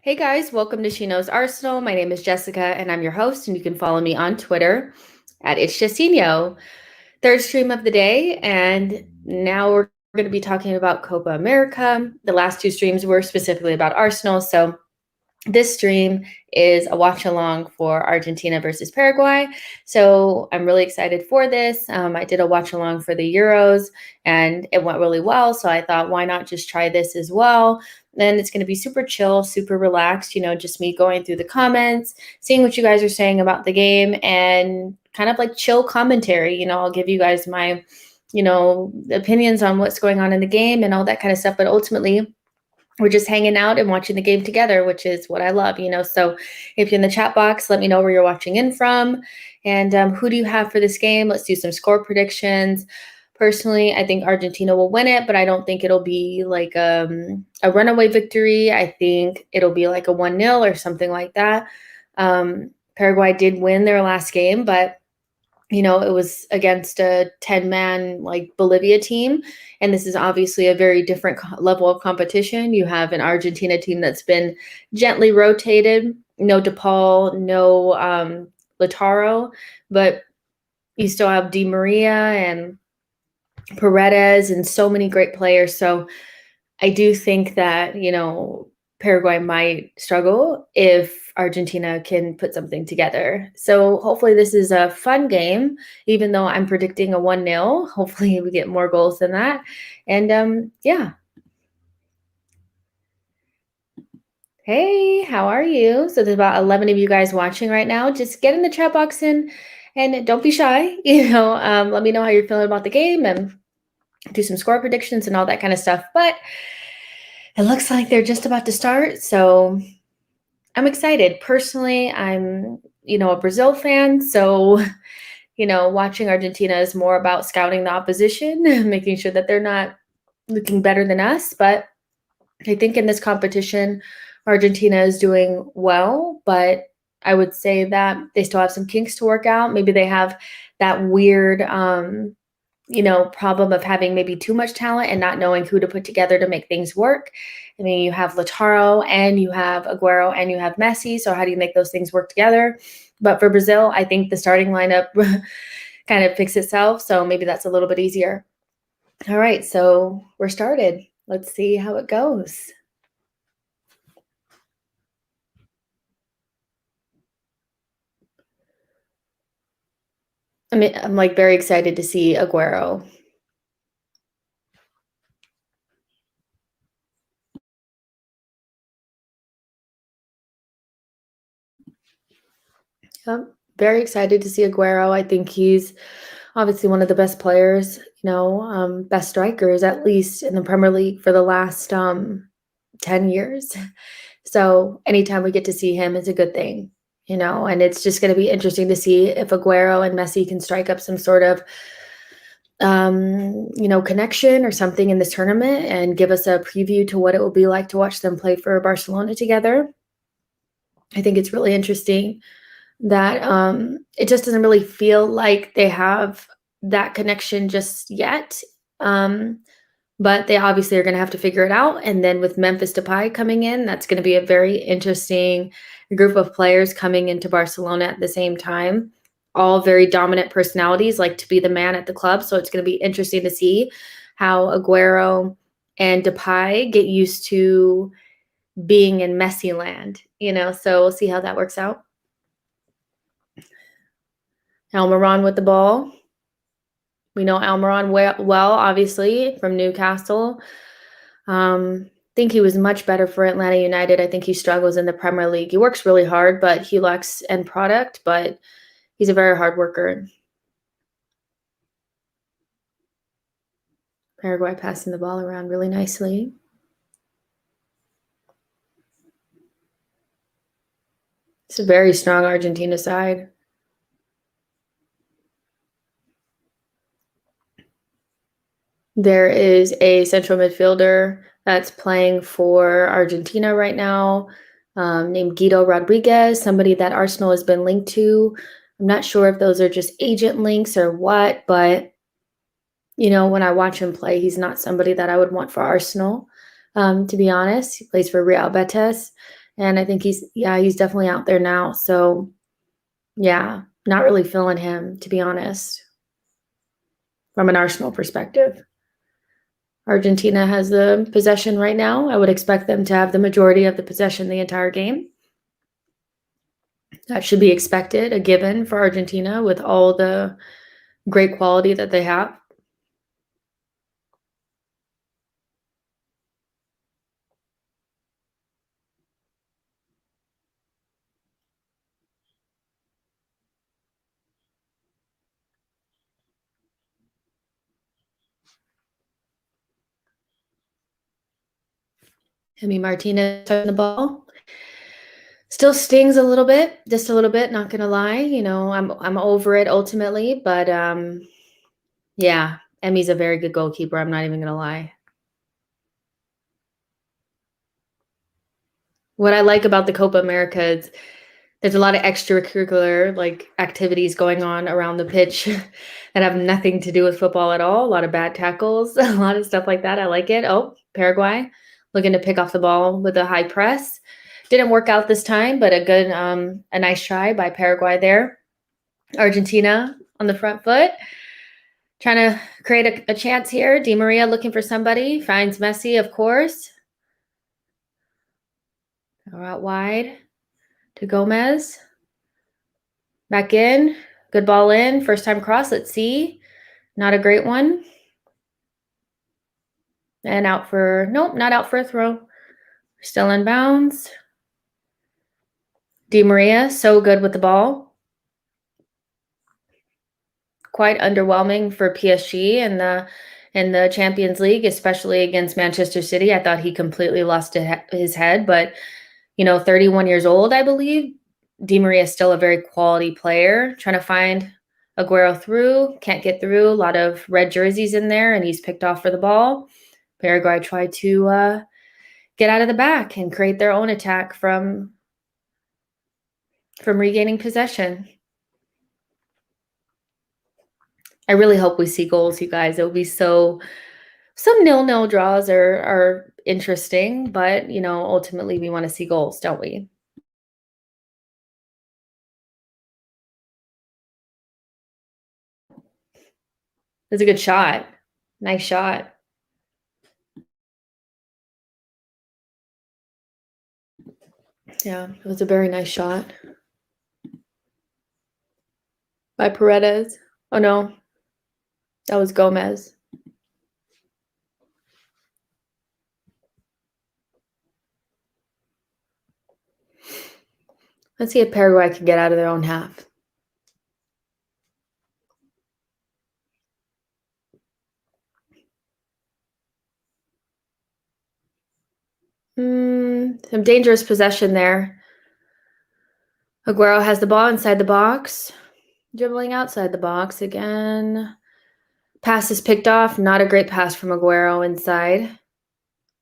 Hey guys, welcome to SheKnowsArsenal. My name is Jessica and I'm your host, and you can follow me on Twitter at @itchjustino. Third stream of the day, and now we're going to be talking about Copa America. The last two streams were specifically about Arsenal, so this stream is a watch along for Argentina versus Paraguay. So I'm really excited for this. I did a watch along for the Euros and it went really well. So I thought, why not just try this as well? Then it's going to be super chill, super relaxed, just me going through the comments, seeing what you guys are saying about the game, and kind of like chill commentary. I'll give you guys my, opinions on what's going on in the game and all that kind of stuff. But ultimately, we're just hanging out and watching the game together, which is what I love, So if you're in the chat box, let me know where you're watching in from. And who do you have for this game? Let's do some score predictions. Personally, I think Argentina will win it, but I don't think it'll be like a runaway victory. I think it'll be like a 1-0 or something like that. Paraguay did win their last game, but it was against a 10-man like Bolivia team. And this is obviously a very different level of competition. You have an Argentina team that's been gently rotated. No DePaul, no Lautaro, but you still have Di Maria and Paredes and so many great players. So I do think that, Paraguay might struggle if Argentina can put something together. So hopefully this is a fun game, even though I'm predicting a 1-0. Hopefully we get more goals than that. And yeah. Hey, how are you? So there's about 11 of you guys watching right now. Just get in the chat box and don't be shy. Let me know how you're feeling about the game and do some score predictions and all that kind of stuff. But it looks like they're just about to start, so I'm excited. Personally, I'm, a Brazil fan, so, watching Argentina is more about scouting the opposition, making sure that they're not looking better than us. But I think in this competition, Argentina is doing well, but I would say that they still have some kinks to work out. Maybe they have that weird problem of having maybe too much talent and not knowing who to put together to make things work. I mean, you have Lautaro and you have Aguero and you have Messi. So how do you make those things work together? But for Brazil, I think the starting lineup kind of picks itself. So maybe that's a little bit easier. All right, so we're started. Let's see how it goes. I'm like very excited to see Aguero. I'm very excited to see Aguero. I think he's obviously one of the best players, best strikers, at least in the Premier League for the last 10 years. So anytime we get to see him is a good thing, and it's just going to be interesting to see if Aguero and Messi can strike up some sort of, connection or something in this tournament and give us a preview to what it will be like to watch them play for Barcelona together. I think it's really interesting. that it just doesn't really feel like they have that connection just yet. But they obviously are going to have to figure it out. And then with Memphis Depay coming in, that's going to be a very interesting group of players coming into Barcelona at the same time. All very dominant personalities, like to be the man at the club. So it's going to be interesting to see how Aguero and Depay get used to being in Messi land, so we'll see how that works out. Almiron with the ball. We know Almiron well, obviously, from Newcastle. Think he was much better for Atlanta United. I think he struggles in the Premier League. He works really hard, but he lacks end product, but he's a very hard worker. Paraguay passing the ball around really nicely. It's a very strong Argentina side. There is a central midfielder that's playing for Argentina right now, named Guido Rodriguez, somebody that Arsenal has been linked to. I'm not sure if those are just agent links or what, but when I watch him play, he's not somebody that I would want for Arsenal, to be honest. He plays for Real Betis, and I think he's definitely out there now. So, yeah, not really feeling him, to be honest, from an Arsenal perspective. Argentina has the possession right now. I would expect them to have the majority of the possession the entire game. That should be expected, a given for Argentina with all the great quality that they have. Emi Martinez touching the ball. Still stings a little bit, just a little bit, not gonna lie. I'm over it ultimately, but yeah, Emi's a very good goalkeeper. I'm not even gonna lie. What I like about the Copa America is there's a lot of extracurricular activities going on around the pitch that have nothing to do with football at all. A lot of bad tackles, a lot of stuff like that. I like it. Oh, Paraguay looking to pick off the ball with a high press. Didn't work out this time, but a nice try by Paraguay there. Argentina on the front foot, trying to create a chance here. Di Maria looking for somebody, finds Messi, of course. Go out wide to Gomez. Back in. Good ball in. First time cross. Let's see. Not a great one. And nope, not out for a throw. Still in bounds. Di Maria, so good with the ball. Quite underwhelming for PSG in the Champions League, especially against Manchester City. I thought he completely lost his head, but 31 years old, I believe. Di Maria is still a very quality player. Trying to find Aguero through, can't get through. A lot of red jerseys in there, and he's picked off for the ball. Paraguay tried to get out of the back and create their own attack from regaining possession. I really hope we see goals, you guys. It will be some 0-0 draws are interesting, but ultimately we want to see goals, don't we? It's a good shot. Nice shot. Yeah, it was a very nice shot by Paredes. Oh no, that was Gomez. Let's see if Paraguay can get out of their own half. Some dangerous possession there. Aguero has the ball inside the box. Dribbling outside the box again. Pass is picked off. Not a great pass from Aguero inside.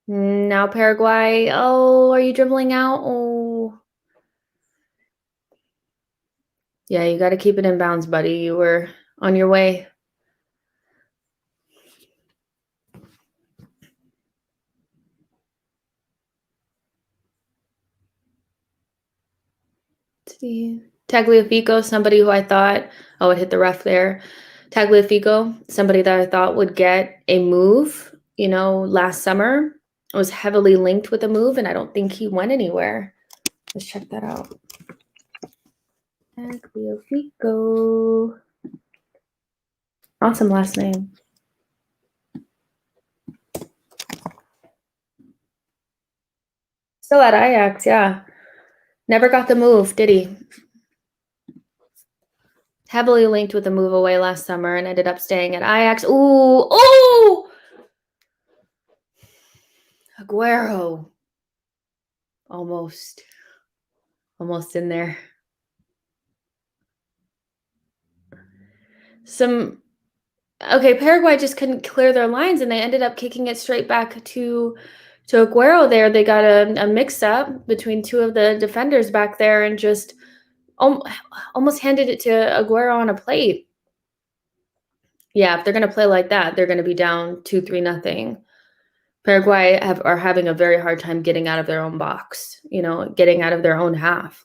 Now Paraguay. Oh, are you dribbling out? Oh. Yeah, you got to keep it in bounds, buddy. You were on your way. See. Tagliafico, somebody who I thought, oh, it hit the ref there. Tagliafico, somebody that I thought would get a move, last summer, was heavily linked with a move, and I don't think he went anywhere. Let's check that out. Tagliafico. Awesome last name. Still at Ajax, yeah. Never got the move, did he? Heavily linked with a move away last summer and ended up staying at Ajax. Ooh! Aguero. Almost in there. Paraguay just couldn't clear their lines, and they ended up kicking it straight back to Aguero there. They got a mix-up between two of the defenders back there and just almost handed it to Aguero on a plate. Yeah, if they're going to play like that, they're going to be down 2-3-0. Paraguay are having a very hard time getting out of their own box, getting out of their own half.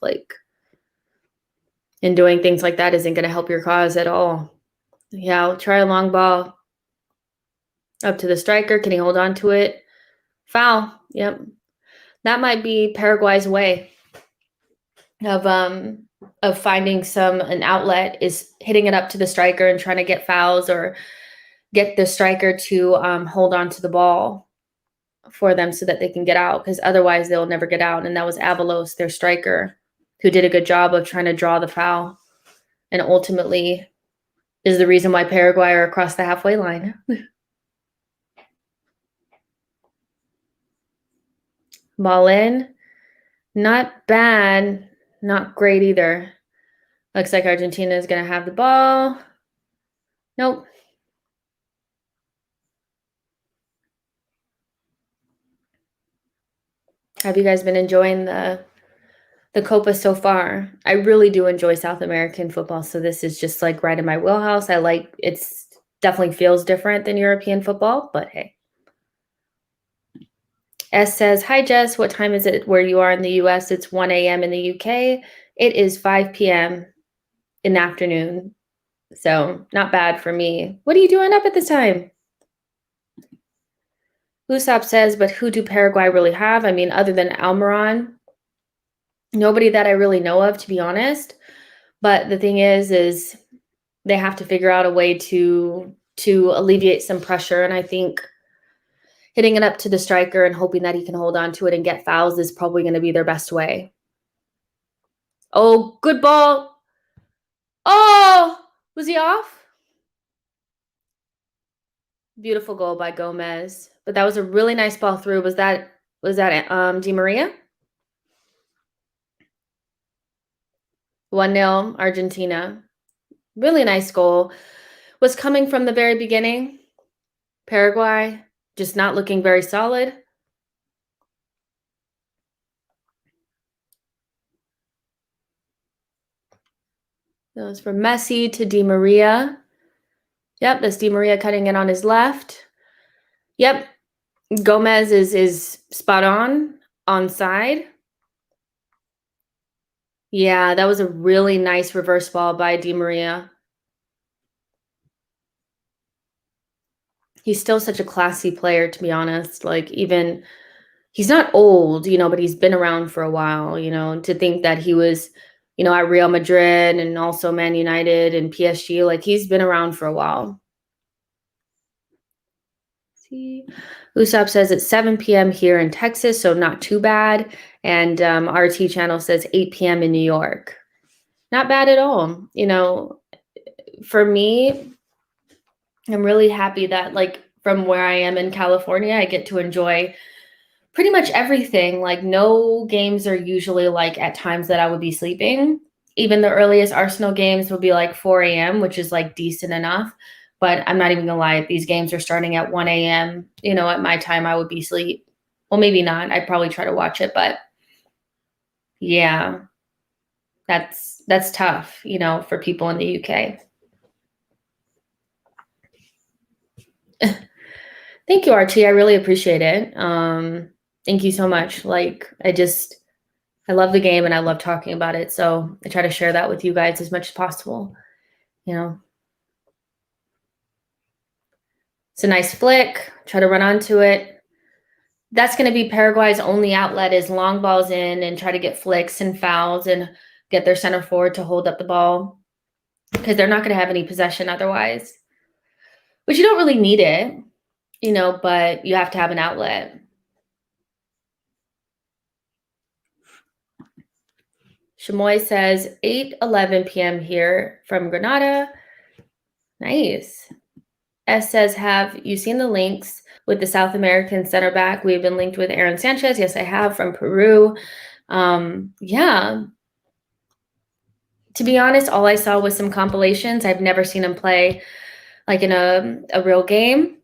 And doing things like that isn't going to help your cause at all. Yeah, I'll try a long ball up to the striker. Can he hold on to it? Foul. Yep. That might be Paraguay's way of finding an outlet, is hitting it up to the striker and trying to get fouls or get the striker to hold on to the ball for them so that they can get out, because otherwise they'll never get out. And that was Avalos, their striker, who did a good job of trying to draw the foul, and ultimately is the reason why Paraguay are across the halfway line. Ball in. Not bad. Not great either. Looks like Argentina is going to have the ball. Nope. Have you guys been enjoying the Copa so far? I really do enjoy South American football, so this is just right in my wheelhouse. It's definitely feels different than European football, but hey. S says, hi, Jess. What time is it where you are in the U.S.? It's 1 a.m. in the UK. It is 5 p.m. in the afternoon. So not bad for me. What are you doing up at this time? Usopp says, but who do Paraguay really have? I mean, other than Almiron, nobody that I really know of, to be honest. But the thing is they have to figure out a way to alleviate some pressure. And I think hitting it up to the striker and hoping that he can hold on to it and get fouls is probably going to be their best way. Oh, good ball. Oh, was he off? Beautiful goal by Gomez. But that was a really nice ball through. Was that Di Maria? 1-0 Argentina. Really nice goal. Was coming from the very beginning. Paraguay just not looking very solid. That was from Messi to Di Maria. Yep, that's Di Maria cutting it on his left. Yep, Gomez is spot on side. Yeah, that was a really nice reverse ball by Di Maria. He's still such a classy player, to be honest. Even he's not old, but he's been around for a while, to think that he was, at Real Madrid and also Man United and PSG, he's been around for a while. See, Usopp says it's 7 p.m. here in Texas, so not too bad. And RT channel says 8 p.m. in New York. Not bad at all. For me, I'm really happy that from where I am in California, I get to enjoy pretty much everything. No games are usually at times that I would be sleeping. Even the earliest Arsenal games will be 4 a.m., which is decent enough. But I'm not even gonna lie, if these games are starting at 1 a.m., at my time I would be asleep. Well, maybe not. I'd probably try to watch it, but yeah. That's tough, for people in the UK. Thank you, Archie. I really appreciate it. Thank you so much. I love the game and I love talking about it. So I try to share that with you guys as much as possible. It's a nice flick. Try to run onto it. That's going to be Paraguay's only outlet is long balls in and try to get flicks and fouls and get their center forward to hold up the ball because they're not going to have any possession otherwise. But you don't really need it, but you have to have an outlet. Shamoy says 8:11 p.m. here from Granada. Nice. S says, have you seen the links with the South American center back? We've been linked with Aaron Sanchez. Yes, I have, from Peru. Yeah. To be honest, all I saw was some compilations. I've never seen him play like in a real game.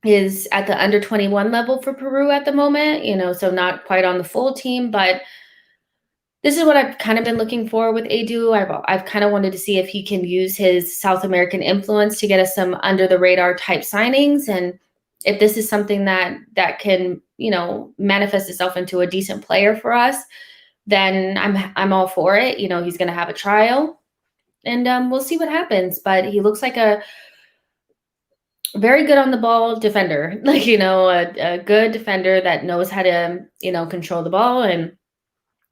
Is at the under 21 level for Peru at the moment, so not quite on the full team, but this is what I've kind of been looking for with Edu. I've kind of wanted to see if he can use his South American influence to get us some under the radar type signings, and if this is something that can manifest itself into a decent player for us, then I'm all for it. He's going to have a trial, and we'll see what happens. But he looks like a very good on the ball defender, a good defender that knows how to control the ball, and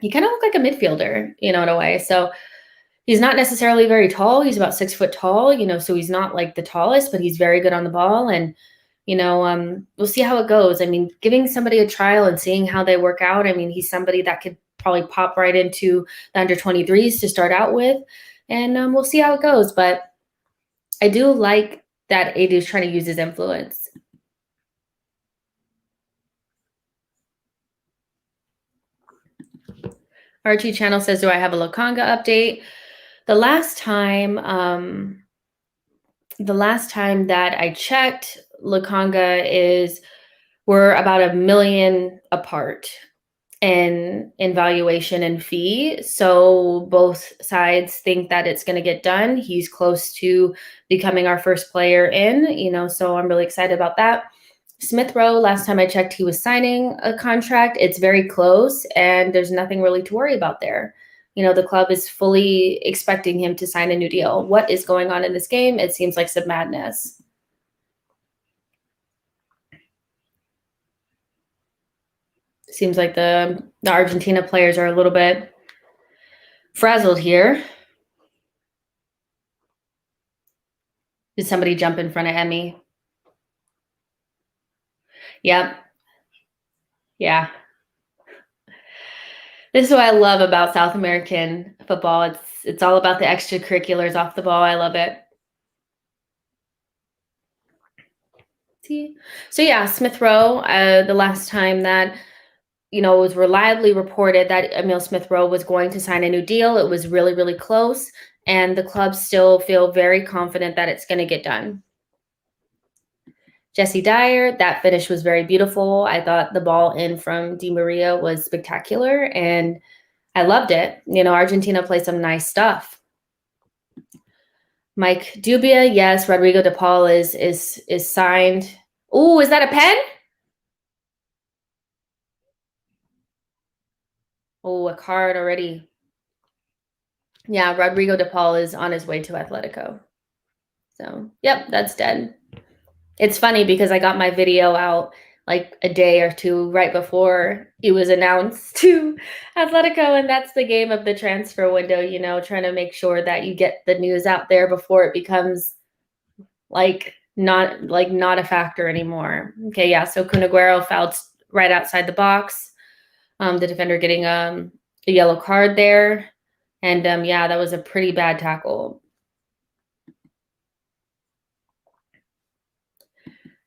he kind of looked like a midfielder, in a way. So he's not necessarily very tall. He's about 6 foot tall, so he's not like the tallest, but he's very good on the ball. And, we'll see how it goes. I mean, giving somebody a trial and seeing how they work out. I mean, he's somebody that could probably pop right into the under 23s to start out with. And we'll see how it goes. But I do like that Edu's trying to use his influence. Archie Channel says, do I have a Lokanga update? The last time that I checked, Lokanga we're about $1 million apart in valuation and fee. So both sides think that it's going to get done. He's close to becoming our first player in, so I'm really excited about that. Smith Rowe, last time I checked, he was signing a contract. It's very close and there's nothing really to worry about there. The club is fully expecting him to sign a new deal. What is going on in this game? It seems like some madness. Seems like the Argentina players are a little bit frazzled here. Did somebody jump in front of Emmy? Yep. Yeah. This is what I love about South American football. It's all about the extracurriculars off the ball. I love it. So yeah, Smith Rowe, the last time that it was reliably reported that Emil Smith Rowe was going to sign a new deal, it was really, really close, and the club still feel very confident that it's going to get done. Jesse Dyer, that finish was very beautiful. I thought the ball in from Di Maria was spectacular, and I loved it. Argentina plays some nice stuff. Mike Dubia, yes, Rodrigo de Paul is signed. Oh, is that a pen? Oh, a card already. Yeah, Rodrigo de Paul is on his way to Atletico. So, yep, that's dead. It's funny because I got my video out like a day or two right before it was announced to Atletico, and that's the game of the transfer window, trying to make sure that you get the news out there before it becomes not a factor anymore. Okay, yeah, so Kun Aguero fouled right outside the box. The defender getting a yellow card there. And yeah, that was a pretty bad tackle.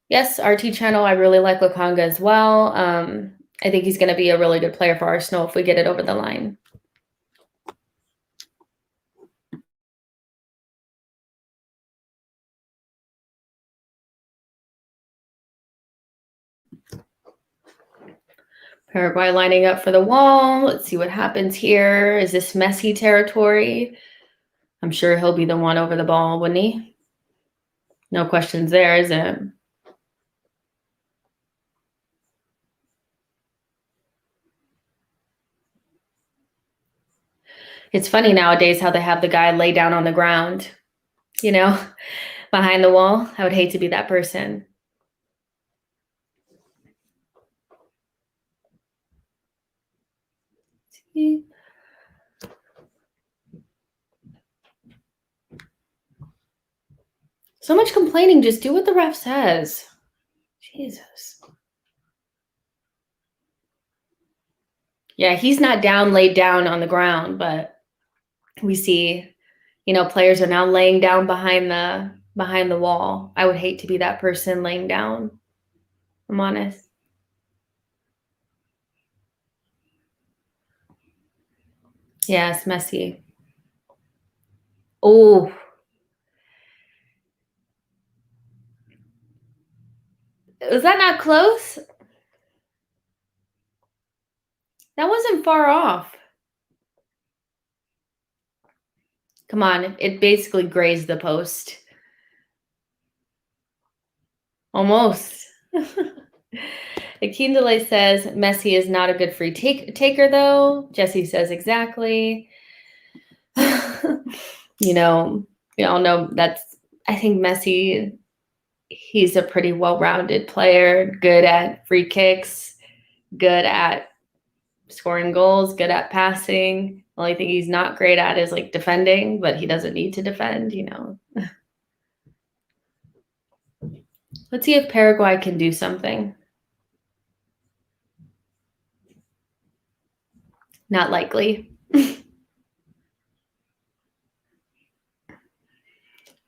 Yes, RT Channel, I really like Lokanga as well. I think he's going to be a really good player for Arsenal if we get it over the line. Paraguay lining up for the wall. Let's see what happens here. Is this Messi territory? I'm sure he'll be the one over the ball, wouldn't he? No questions there, is it? It's funny nowadays how they have the guy lay down on the ground, behind the wall. I would hate to be that person. So much complaining. Just do what the ref says. Jesus. Yeah, he's not laid down on the ground, but we see, players are now laying down behind the wall. I would hate to be that person laying down. I'm honest. Yes, Messi. Oh. Was that not close? That wasn't far off. Come on, it basically grazed the post. Almost. Akindele says Messi is not a good free taker, though. Jesse says exactly. We all know I think Messi, he's a pretty well-rounded player, good at free kicks, good at scoring goals, good at passing. The only thing he's not great at is defending, but he doesn't need to defend, Let's see if Paraguay can do something. Not likely.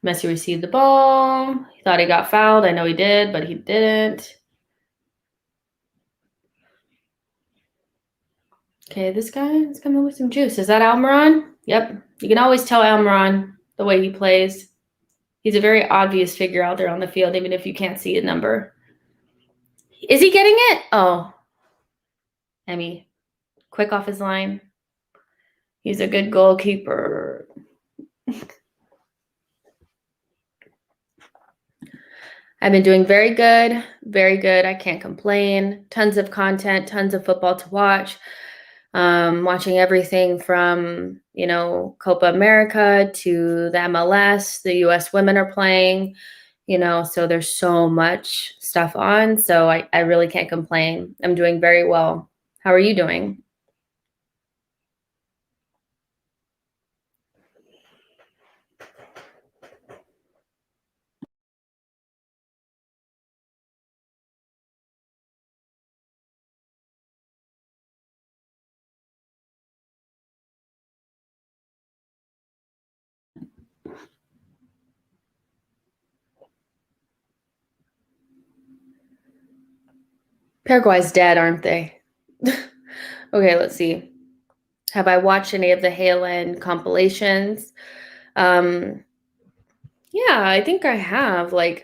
Messi received the ball. He thought he got fouled. I know he did, but he didn't. Okay, this guy is coming with some juice. Is that Almiron? Yep. You can always tell Almiron the way he plays. He's a very obvious figure out there on the field, even if you can't see a number. Is he getting it? Oh. Emmy. Quick off his line. He's a good goalkeeper. I've been doing very good. Very good. I can't complain. Tons of content, tons of football to watch. Watching everything from, Copa America to the MLS. The U.S. women are playing, so there's so much stuff on. So I really can't complain. I'm doing very well. How are you doing? Paraguay's dead, aren't they? Okay, let's see. Have I watched any of the Haaland compilations? Yeah, I think I have. I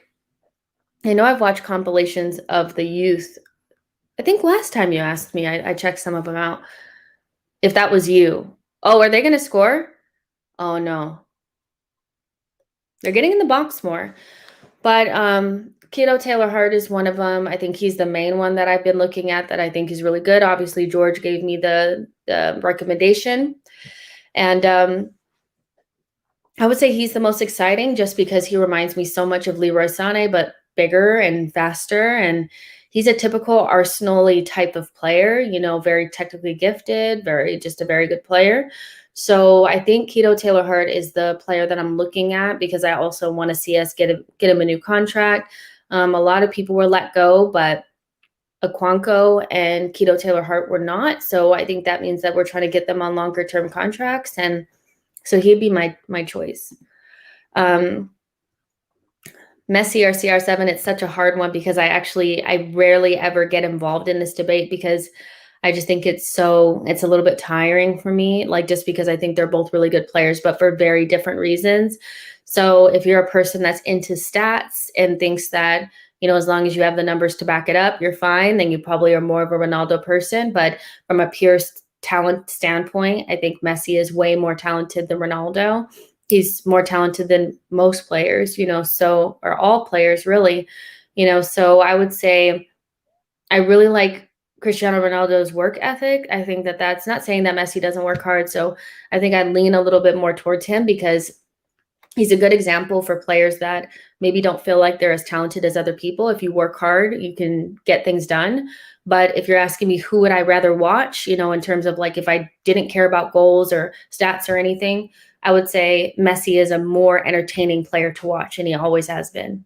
know I've watched compilations of the youth. I think last time you asked me, I checked some of them out. If that was you. Oh, are they going to score? Oh, no. They're getting in the box more. But Keto Taylor-Hart is one of them. I think he's the main one that I've been looking at that I think is really good. Obviously, George gave me the recommendation. And I would say he's the most exciting just because he reminds me so much of Leroy Sané, but bigger and faster. And he's a typical Arsenal-y type of player, very technically gifted, just a very good player. So I think Keto Taylor-Hart is the player that I'm looking at because I also want to see us get him a new contract. A lot of people were let go, but Aquanco and Keto Taylor-Hart were not. So I think that means that we're trying to get them on longer term contracts. And so he'd be my choice. Messi or CR7, it's such a hard one because I rarely ever get involved in this debate because I just think it's a little bit tiring for me, just because I think they're both really good players, but for very different reasons. So if you're a person that's into stats and thinks that, as long as you have the numbers to back it up, you're fine. Then you probably are more of a Ronaldo person. But from a pure talent standpoint, I think Messi is way more talented than Ronaldo. He's more talented than most players, or all players really, so I would say I really like Cristiano Ronaldo's work ethic. I think that that's not saying that Messi doesn't work hard. So I think I'd lean a little bit more towards him because he's a good example for players that maybe don't feel like they're as talented as other people. If you work hard, you can get things done. But if you're asking me who would I rather watch, in terms of like if I didn't care about goals or stats or anything, I would say Messi is a more entertaining player to watch, and he always has been.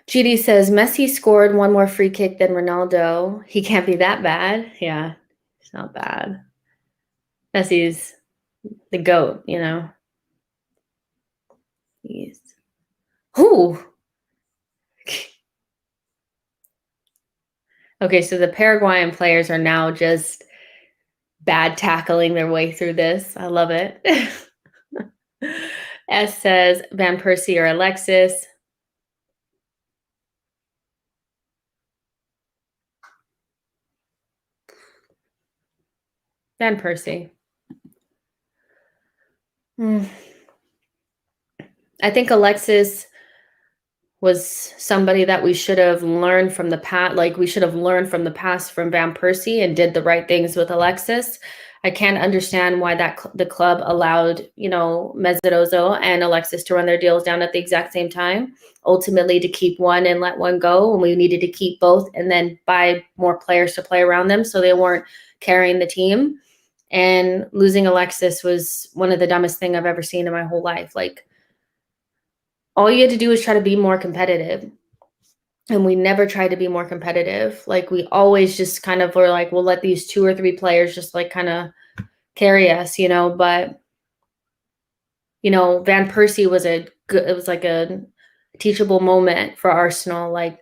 GD says Messi scored one more free kick than Ronaldo. He can't be that bad. Yeah, it's not bad. Messi's the GOAT, He's who? Okay, so the Paraguayan players are now just bad tackling their way through this. I love it. S says Van Persie or Alexis. Van Persie. I think Alexis was somebody that we should have learned from the past. Like we should have learned from the past from Van Persie and did the right things with Alexis. I can't understand why the club allowed, Messi and Alexis to run their deals down at the exact same time, ultimately to keep one and let one go. And we needed to keep both and then buy more players to play around them so they weren't carrying the team. And losing Alexis was one of the dumbest thing I've ever seen in my whole life. Like, all you had to do is try to be more competitive. And we never tried to be more competitive. Like we always just kind of were like, we'll let these 2 or 3 players just like kind of carry us, but Van Persie was it was like a teachable moment for Arsenal. Like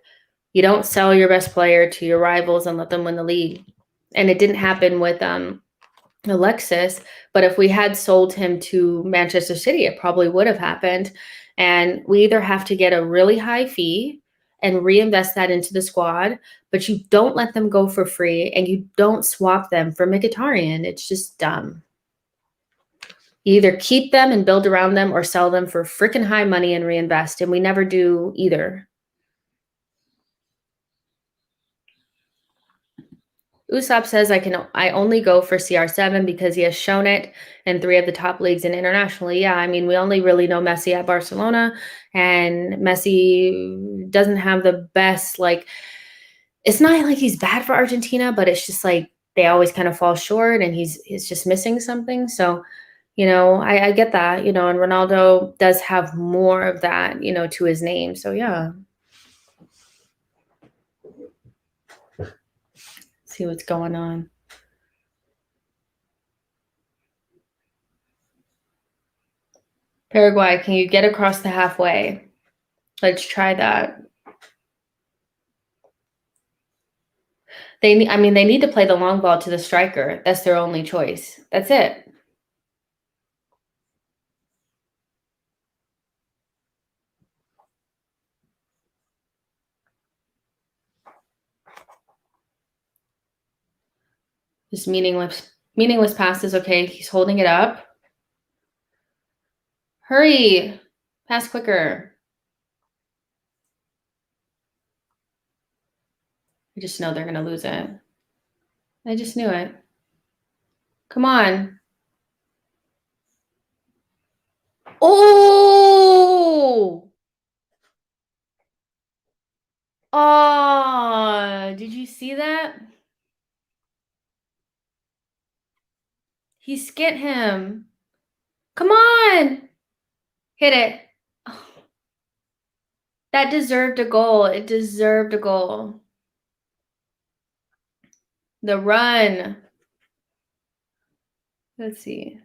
you don't sell your best player to your rivals and let them win the league. And it didn't happen with Alexis, but if we had sold him to Manchester City, it probably would have happened. And we either have to get a really high fee and reinvest that into the squad, but you don't let them go for free and you don't swap them for Mkhitaryan. It's just dumb. You either keep them and build around them or sell them for freaking high money and reinvest. And we never do either. Usopp says I only go for CR7 because he has shown it in 3 of the top leagues and internationally. Yeah, I mean, we only really know Messi at Barcelona, and Messi doesn't have the best, like, it's not like he's bad for Argentina, but it's just like they always kind of fall short and he's just missing something. So, I get that, and Ronaldo does have more of that, to his name. So yeah. See what's going on. Paraguay, can you get across the halfway? Let's try that. They need to play the long ball to the striker. That's their only choice. That's it. Just meaningless passes. Okay, he's holding it up. Hurry, pass quicker. I just know they're gonna lose it. I just knew it. Come on. Oh! Oh, did you see that? He skit him. Come on. Hit it. Oh, that deserved a goal. It deserved a goal. The run. Let's see.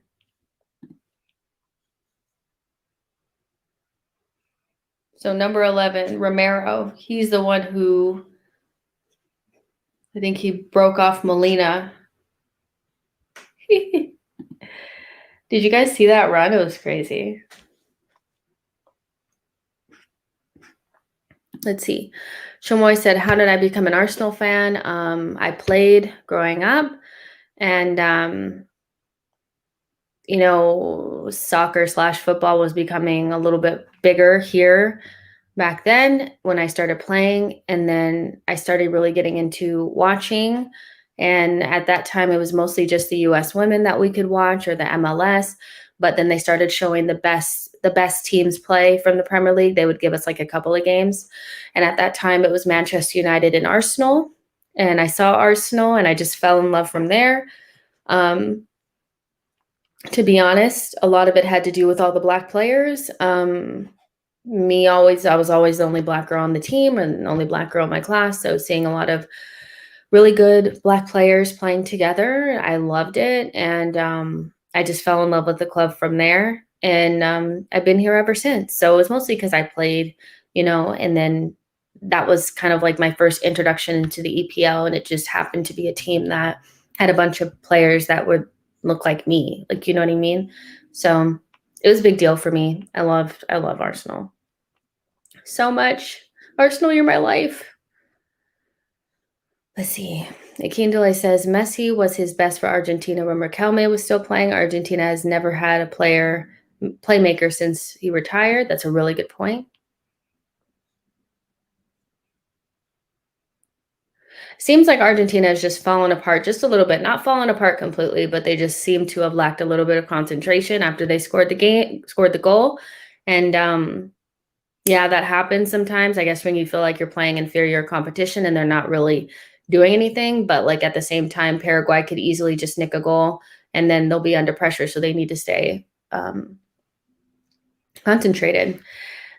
So number 11, Romero, he's the one who I think he broke off Molina. Did you guys see that run? It was crazy. Let's see. Shamoy said, how did I become an Arsenal fan? I played growing up, and soccer/football was becoming a little bit bigger here back then when I started playing. And then I started really getting into watching. And at that time, it was mostly just the US women that we could watch, or the MLS. But then they started showing the best teams play from the Premier League. They would give us like a couple of games. And at that time, it was Manchester United and Arsenal. And I saw Arsenal and I just fell in love from there. To be honest, a lot of it had to do with all the Black players. I was always the only Black girl on the team and the only Black girl in my class. So seeing a lot of really good Black players playing together, I loved it. And I just fell in love with the club from there. And I've been here ever since. So it was mostly because I played, and then that was kind of like my first introduction into the EPL. And it just happened to be a team that had a bunch of players that would look like me. Like, you know what I mean? So it was a big deal for me. I love Arsenal so much. Arsenal, you're my life. Let's see. Akindele says Messi was his best for Argentina when Riquelme was still playing. Argentina has never had a playmaker since he retired. That's a really good point. Seems like Argentina has just fallen apart just a little bit. Not fallen apart completely, but they just seem to have lacked a little bit of concentration after they scored the goal. And yeah, that happens sometimes, I guess, when you feel like you're playing inferior competition and they're not really doing anything. But like at the same time, Paraguay could easily just nick a goal and then they'll be under pressure. So they need to stay concentrated.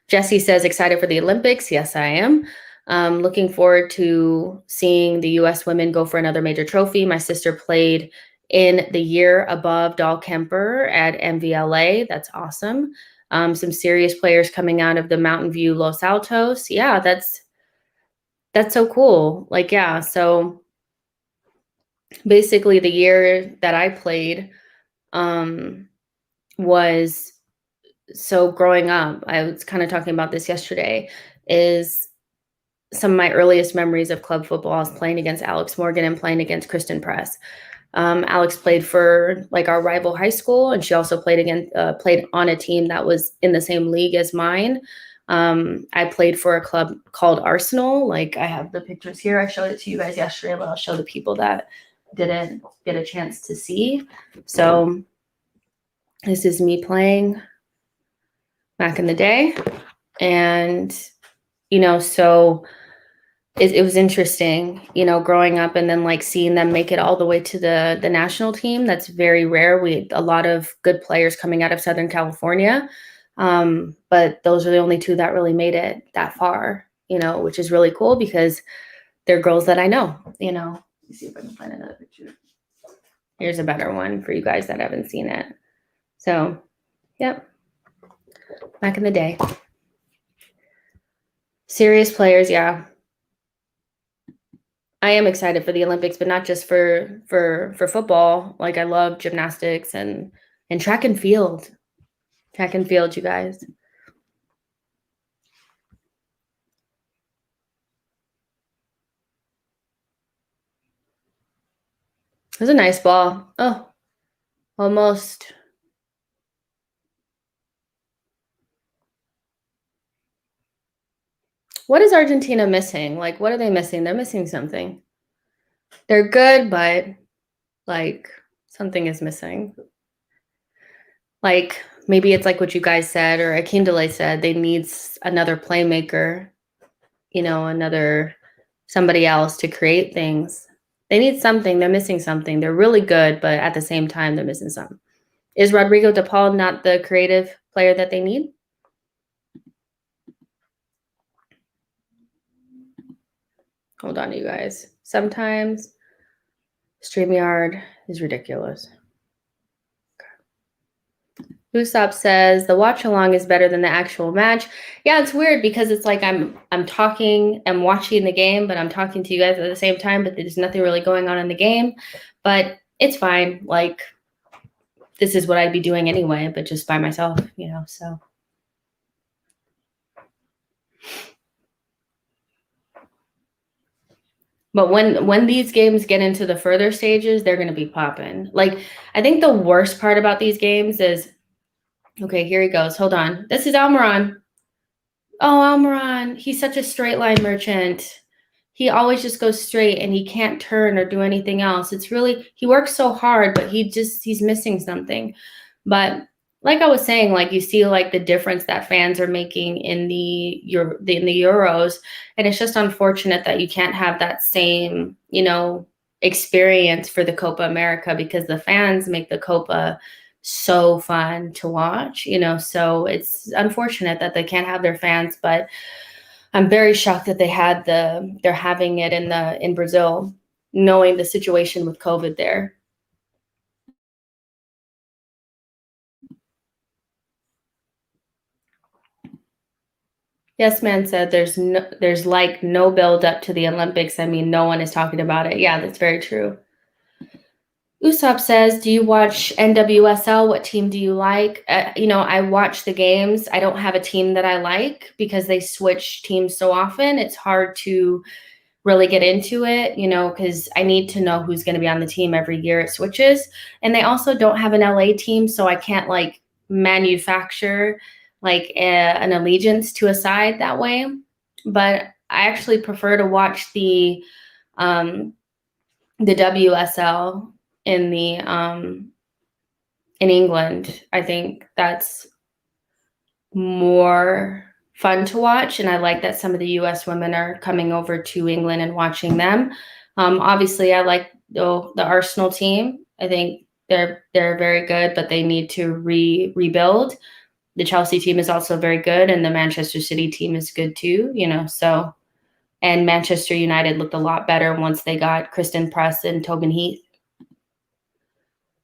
Jesse says, excited for the Olympics. Yes, I am. Looking forward to seeing the U.S. women go for another major trophy. My sister played in the year above Dahl Kemper at MVLA. That's awesome. Some serious players coming out of the Mountain View Los Altos. Yeah, that's so cool. Like, yeah, so basically the year that I played was, so growing up, I was kind of talking about this yesterday, is some of my earliest memories of club football is playing against Alex Morgan and playing against Kristen Press. Alex played for like our rival high school, and she also played on a team that was in the same league as mine. I played for a club called Arsenal. Like, I have the pictures here. I showed it to you guys yesterday, but I'll show the people that didn't get a chance to see. So this is me playing back in the day. And, so it was interesting, growing up and then like seeing them make it all the way to the national team. That's very rare. We had a lot of good players coming out of Southern California. But those are the only two that really made it that far, which is really cool because they're girls that I know, Let me see if I can find another picture. Here's a better one for you guys that haven't seen it. So, yep. Back in the day. Serious players, yeah. I am excited for the Olympics, but not just for football. Like, I love gymnastics and track and field. Track and field, you guys. It was a nice ball. Oh, almost. What is Argentina missing? Like, what are they missing? They're missing something. They're good, but like something is missing. Like, maybe it's like what you guys said, or Akindele said, they need another playmaker, somebody else to create things. They need something. They're missing something. They're really good, but at the same time, they're missing something. Is Rodrigo de Paul not the creative player that they need? Hold on, you guys. Sometimes StreamYard is ridiculous. Usopp says the watch-along is better than the actual match. Yeah, it's weird because it's like I'm talking, I'm watching the game, but I'm talking to you guys at the same time, but there's nothing really going on in the game. But it's fine. Like, this is what I'd be doing anyway, but just by myself, so. But when these games get into the further stages, they're going to be popping. Like, I think the worst part about these games is, okay, here he goes. Hold on. This is Almiron. Oh, Almiron, he's such a straight line merchant. He always just goes straight and he can't turn or do anything else. It's really, he works so hard, but he's missing something. But like I was saying, like you see like the difference that fans are making in the Euros. And it's just unfortunate that you can't have that same, experience for the Copa America because the fans make the Copa so fun to watch, so it's unfortunate that they can't have their fans, but I'm very shocked that they're having it in Brazil, knowing the situation with COVID there. Yes, man said there's like no build up to the Olympics. I mean, no one is talking about it. Yeah, that's very true. Usopp says, do you watch NWSL? What team do you like? I watch the games. I don't have a team that I like because they switch teams so often. It's hard to really get into it, because I need to know who's going to be on the team every year it switches. And they also don't have an LA team, so I can't like manufacture like an allegiance to a side that way. But I actually prefer to watch the WSL in in England. I think that's more fun to watch, and I like that some of the US women are coming over to England and watching them. Obviously I like the Arsenal team. I think they're very good, but they need to rebuild. The Chelsea team is also very good, and the Manchester City team is good too, so. And Manchester United looked a lot better once they got Kristen Press and Tobin Heath.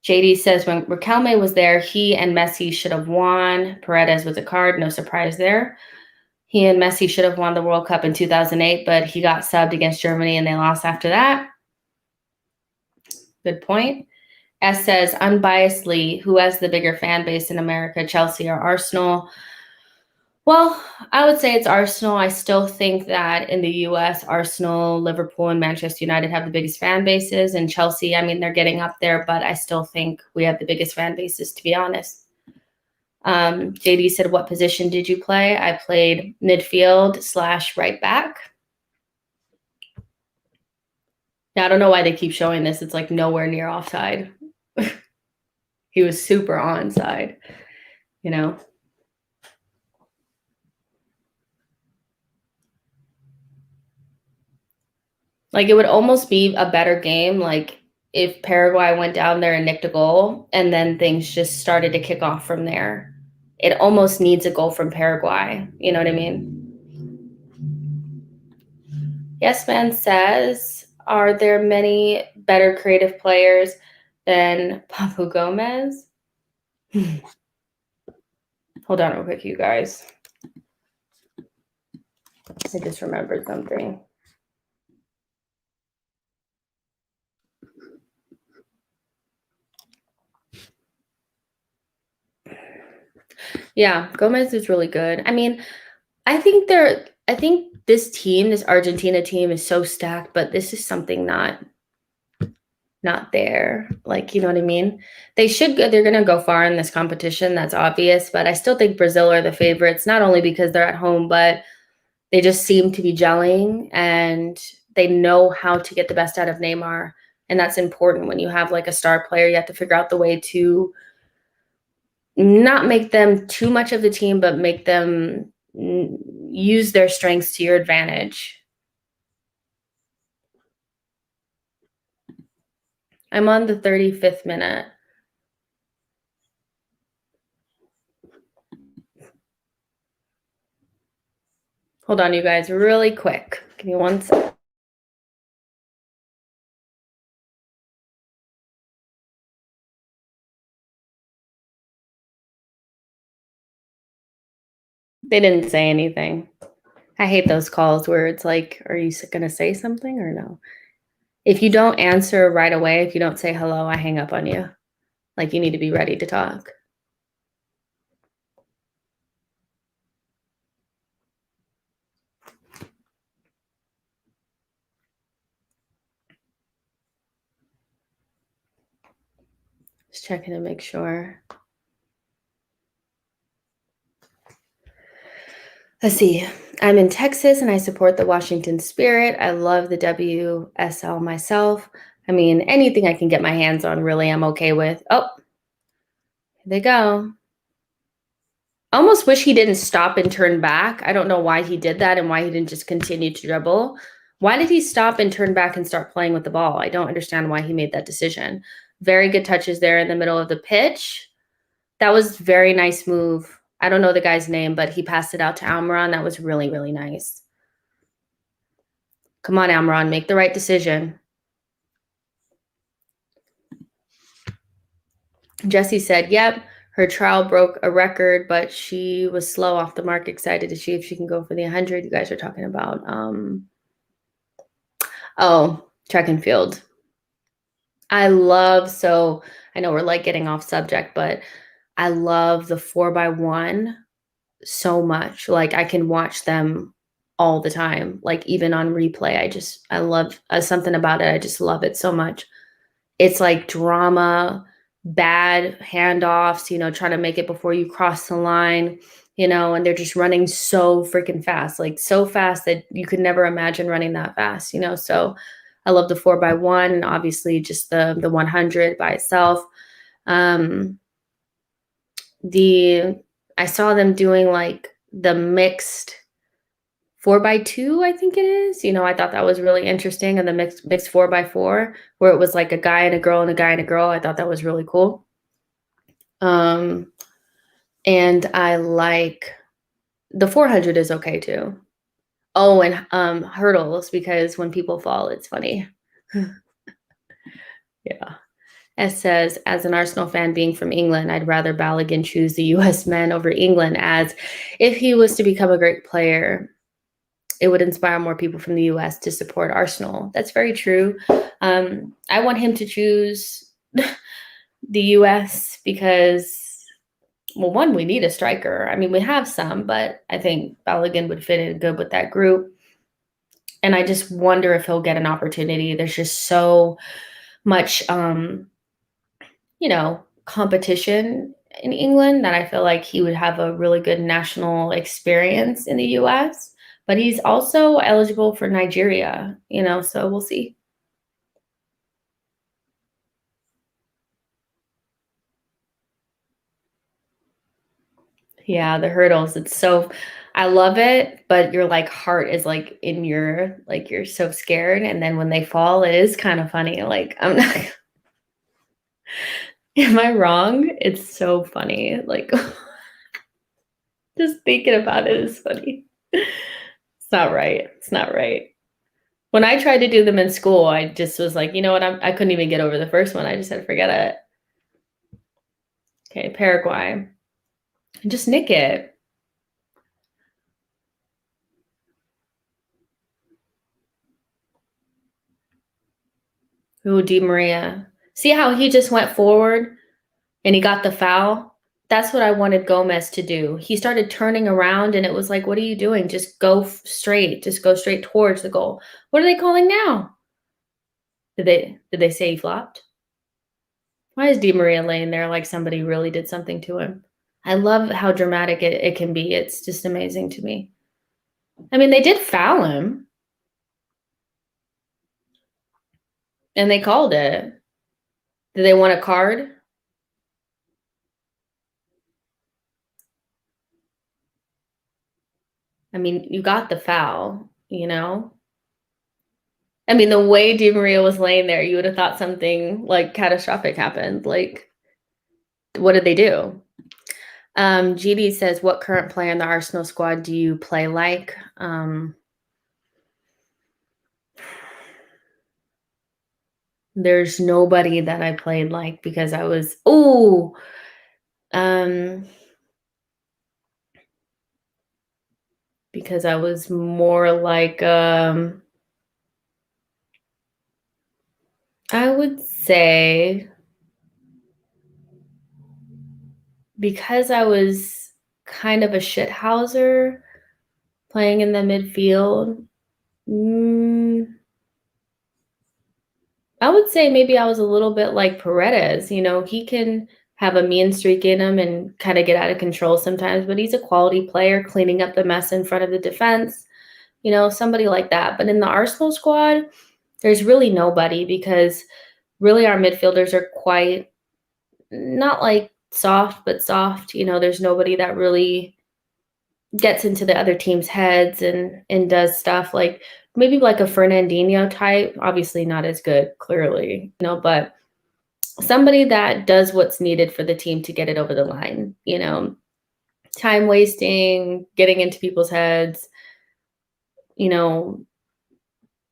JD says when Riquelme was there, he and Messi should have won. Paredes with a card, no surprise there. He and Messi should have won the World Cup in 2008, but he got subbed against Germany and they lost after that. Good point. S says, unbiasedly, who has the bigger fan base in America, Chelsea or Arsenal? Well, I would say it's Arsenal. I still think that in the US, Arsenal, Liverpool, and Manchester United have the biggest fan bases. And Chelsea, I mean, they're getting up there, but I still think we have the biggest fan bases, to be honest. JD said, what position did you play? I played midfield / right back. Now, I don't know why they keep showing this. It's like nowhere near offside. He was super onside, Like it would almost be a better game, like if Paraguay went down there and nicked a goal and then things just started to kick off from there. It almost needs a goal from Paraguay. You know what I mean? Yes Man says, are there many better creative players than Papu Gomez? Hold on real quick, you guys. I just remembered something. Yeah, Gomez is really good. I mean, I think this Argentina team is so stacked, but this is something not there. Like, you know what I mean? They're going to go far in this competition. That's obvious, but I still think Brazil are the favorites, not only because they're at home, but they just seem to be gelling and they know how to get the best out of Neymar. And that's important when you have like a star player. You have to figure out the way to not make them too much of the team, but make them use their strengths to your advantage. I'm on the 35th minute. Hold on, you guys, really quick. Give me 1 second. They didn't say anything. I hate those calls where it's like, are you going to say something or no? If you don't answer right away, if you don't say hello, I hang up on you. Like, you need to be ready to talk. Just checking to make sure. Let's see. I'm in Texas and I support the Washington Spirit. I love the WSL myself. I mean, anything I can get my hands on, really, I'm okay with. Oh, here they go. Almost wish he didn't stop and turn back. I don't know why he did that and why he didn't just continue to dribble. Why did he stop and turn back and start playing with the ball? I don't understand why he made that decision. Very good touches there in the middle of the pitch. That was very nice move. I don't know the guy's name, but he passed it out to Almiron. That was really, really nice. Come on, Almiron, make the right decision. Jessie said, yep, her trial broke a record, but she was slow off the mark, excited to see if she can go for the 100. You guys are talking about, track and field. I know we're like getting off subject, but I love the 4x1 so much. Like, I can watch them all the time. Like, even on replay, I love something about it. I just love it so much. It's like drama, bad handoffs, trying to make it before you cross the line, and they're just running so freaking fast, like so fast that you could never imagine running that fast, so I love the 4x1 and obviously just the 100 by itself. I saw them doing like the mixed 4x2, I think it is. I thought that was really interesting. And the mixed 4x4, where it was like a guy and a girl and a guy and a girl. I thought that was really cool. And I like the 400 is okay too. Oh, and hurdles, because when people fall, it's funny. Yeah. It says, as an Arsenal fan being from England, I'd rather Balogun choose the US men over England, as if he was to become a great player, it would inspire more people from the US to support Arsenal. That's very true. I want him to choose the US because, well, one, we need a striker. I mean, we have some, but I think Balogun would fit in good with that group. And I just wonder if he'll get an opportunity. There's just so much, competition in England that I feel like he would have a really good national experience in the US. But he's also eligible for Nigeria, so we'll see. Yeah, the hurdles. I love it, but your like heart is like you're so scared. And then when they fall, it is kind of funny. Like, I'm not, am I wrong? It's so funny. Like, just thinking about it is funny. It's not right. It's not right. When I tried to do them in school, I just was like, you know what? I couldn't even get over the first one. I just said, forget it. Okay, Paraguay. Just nick it. Ooh, Di Maria. See how he just went forward and he got the foul? That's what I wanted Gomez to do. He started turning around and it was like, what are you doing? Just go straight. Just go straight towards the goal. What are they calling now? Did they say he flopped? Why is Di Maria laying there like somebody really did something to him? I love how dramatic it can be. It's just amazing to me. I mean, they did foul him. And they called it. Did they want a card? I mean, you got the foul, I mean, the way Di Maria was laying there, you would have thought something like catastrophic happened. Like, what did they do? GD says, what current player in the Arsenal squad do you play like? There's nobody that I played like because I was, because I was more like, I would say because I was kind of a shithouser playing in the midfield, mm, I would say maybe I was a little bit like Paredes. He can have a mean streak in him and kind of get out of control sometimes, but he's a quality player cleaning up the mess in front of the defense, somebody like that. But in the Arsenal squad, there's really nobody because really our midfielders are quite not like soft, but soft. There's nobody that really gets into the other team's heads and does stuff like maybe like a Fernandinho type, obviously not as good, clearly, but somebody that does what's needed for the team to get it over the line, time wasting, getting into people's heads, you know,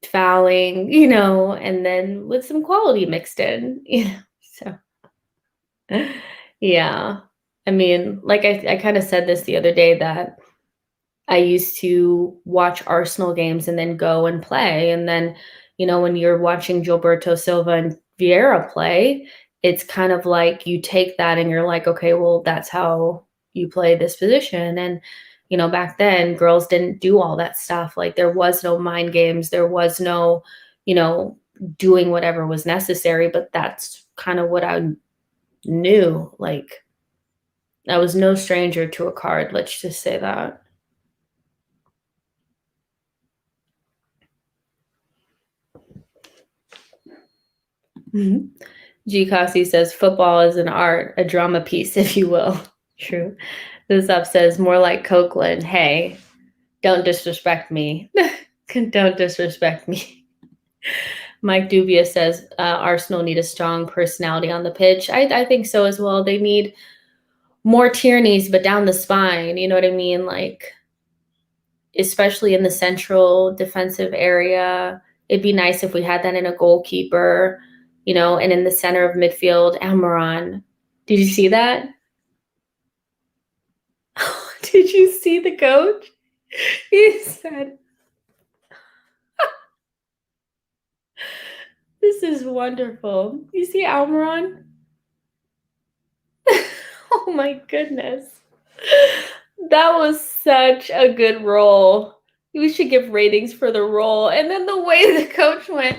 fouling, and then with some quality mixed in, So yeah. I mean, like I kind of said this the other day that I used to watch Arsenal games and then go and play. And then, when you're watching Gilberto Silva and Vieira play, it's kind of like you take that and you're like, okay, well, that's how you play this position. And, back then girls didn't do all that stuff. Like there was no mind games. There was no, you know, doing whatever was necessary. But that's kind of what I knew. Like I was no stranger to a card. Let's just say that. Mhm. G. Kasi says football is an art, a drama piece, if you will. True. This up says more like Copeland. Hey, don't disrespect me. Don't disrespect me. Mike Dubia says Arsenal need a strong personality on the pitch. I think so as well. They need more tyrannies, but down the spine. You know what I mean? Like, especially in the central defensive area. It'd be nice if we had that in a goalkeeper, and in the center of midfield, Almiron. Did you see that? Did you see the coach? He said, "This is wonderful." You see Almiron? Oh my goodness. That was such a good role. We should give ratings for the role. And then the way the coach went,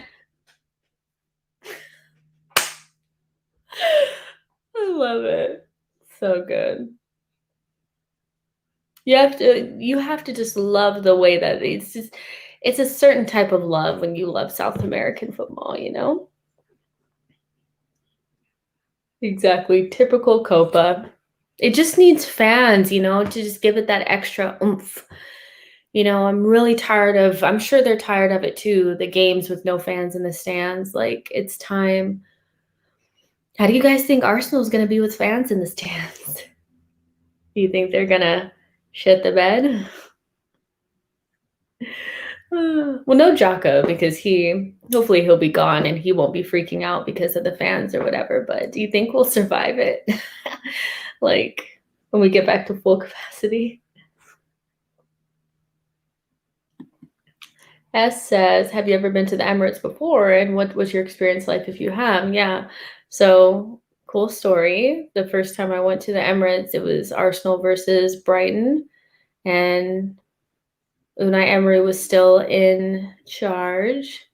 I love it. So good. You have to just love the way that it's a certain type of love when you love South American football. Exactly. Typical Copa. It just needs fans, to just give it that extra oomph. I'm really tired of, I'm sure they're tired of it too, the games with no fans in the stands. Like, it's time. How do you guys think Arsenal's going to be with fans in the stands? Do you think they're going to shit the bed? Well, no Jocko because hopefully he'll be gone and he won't be freaking out because of the fans or whatever. But do you think we'll survive it? Like when we get back to full capacity? S says, have you ever been to the Emirates before? And what was your experience like if you have? Yeah. So cool story. The first time I went to the Emirates, it was Arsenal versus Brighton. And Unai Emery was still in charge.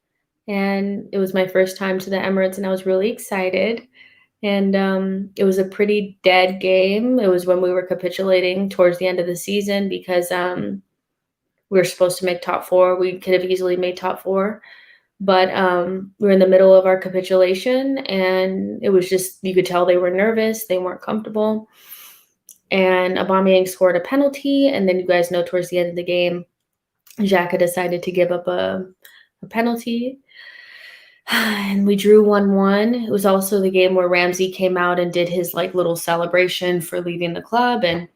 And it was my first time to the Emirates, and I was really excited. And it was a pretty dead game. It was when we were capitulating towards the end of the season because we were supposed to make top four. We could have easily made top four, but we were in the middle of our capitulation, and it was just, you could tell they were nervous. They weren't comfortable. And Aubameyang scored a penalty, and then you guys know towards the end of the game, Xhaka decided to give up a penalty. And we drew 1-1. It was also the game where Ramsey came out and did his like little celebration for leaving the club and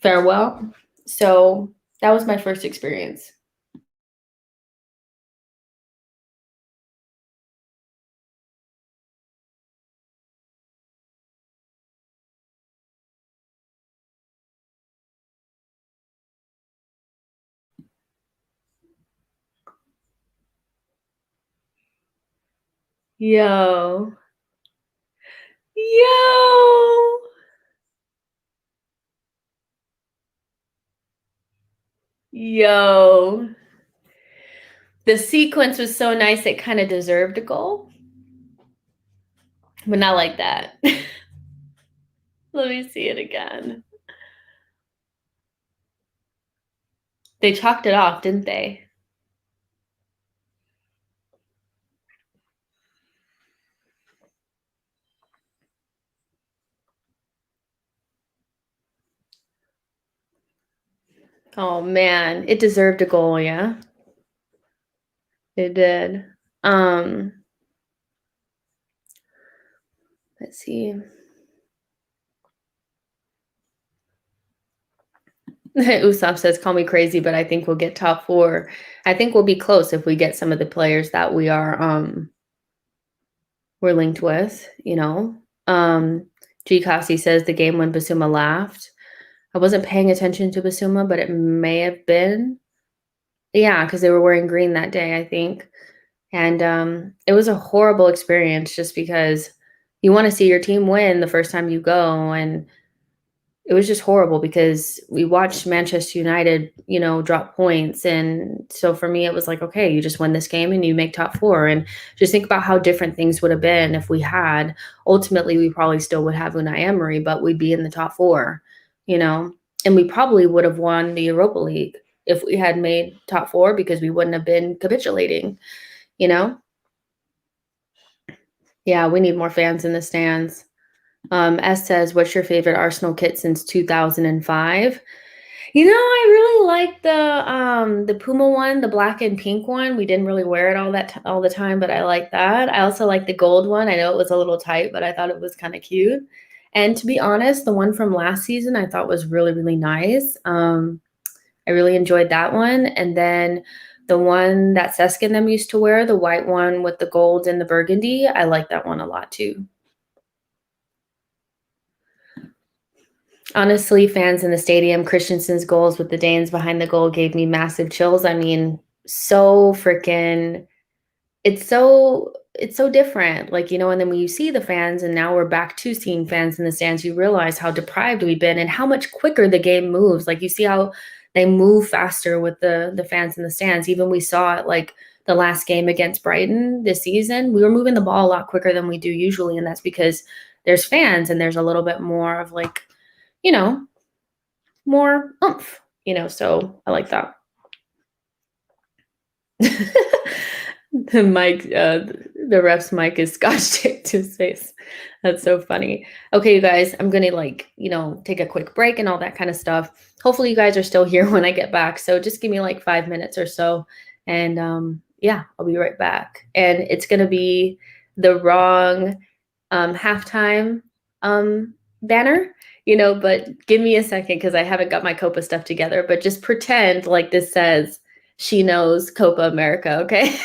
farewell. So that was my first experience. Yo. Yo. Yo. The sequence was so nice it kind of deserved a goal, but not like that. Let me see it again. They chalked it off, didn't they? Oh man, it deserved a goal, yeah. It did. Let's see. Usopp says, "Call me crazy, but I think we'll get top 4. I think we'll be close if we get some of the players that we're linked with, you know." G Kasi says the game when Basuma laughed. I wasn't paying attention to Basuma, but it may have been. Yeah, because they were wearing green that day, I think. And it was a horrible experience just because you want to see your team win the first time you go. And it was just horrible because we watched Manchester United, drop points. And so for me, it was like, okay, you just win this game and you make top 4. And just think about how different things would have been if we had. Ultimately, we probably still would have Unai Emery, but we'd be in the top 4, and we probably would have won the Europa League if we had made top 4 because we wouldn't have been capitulating, Yeah, we need more fans in the stands. S says, what's your favorite Arsenal kit since 2005? I really like the Puma one, the black and pink one. We didn't really wear it all the time, but I like that. I also like the gold one. I know it was a little tight, but I thought it was kind of cute. And to be honest, the one from last season I thought was really, really nice. I really enjoyed that one. And then the one that Seska and them used to wear, the white one with the gold and the burgundy, I like that one a lot too. Honestly, fans in the stadium, Christensen's goals with the Danes behind the goal gave me massive chills. I mean, so freaking, it's so different. And then when you see the fans and now we're back to seeing fans in the stands, you realize how deprived we've been and how much quicker the game moves. You see how they move faster with the fans in the stands. Even we saw it the last game against Brighton this season, we were moving the ball a lot quicker than we do usually. And that's because there's fans and there's a little bit more of more oomph, so I like that. The mic, the ref's mic is scotch taped to his face. That's so funny. Okay, you guys, I'm gonna take a quick break and all that kind of stuff. Hopefully you guys are still here when I get back. So just give me 5 minutes or so. And yeah, I'll be right back. And it's gonna be the wrong halftime banner, but give me a second because I haven't got my Copa stuff together. But just pretend like this says She Knows Copa America, okay?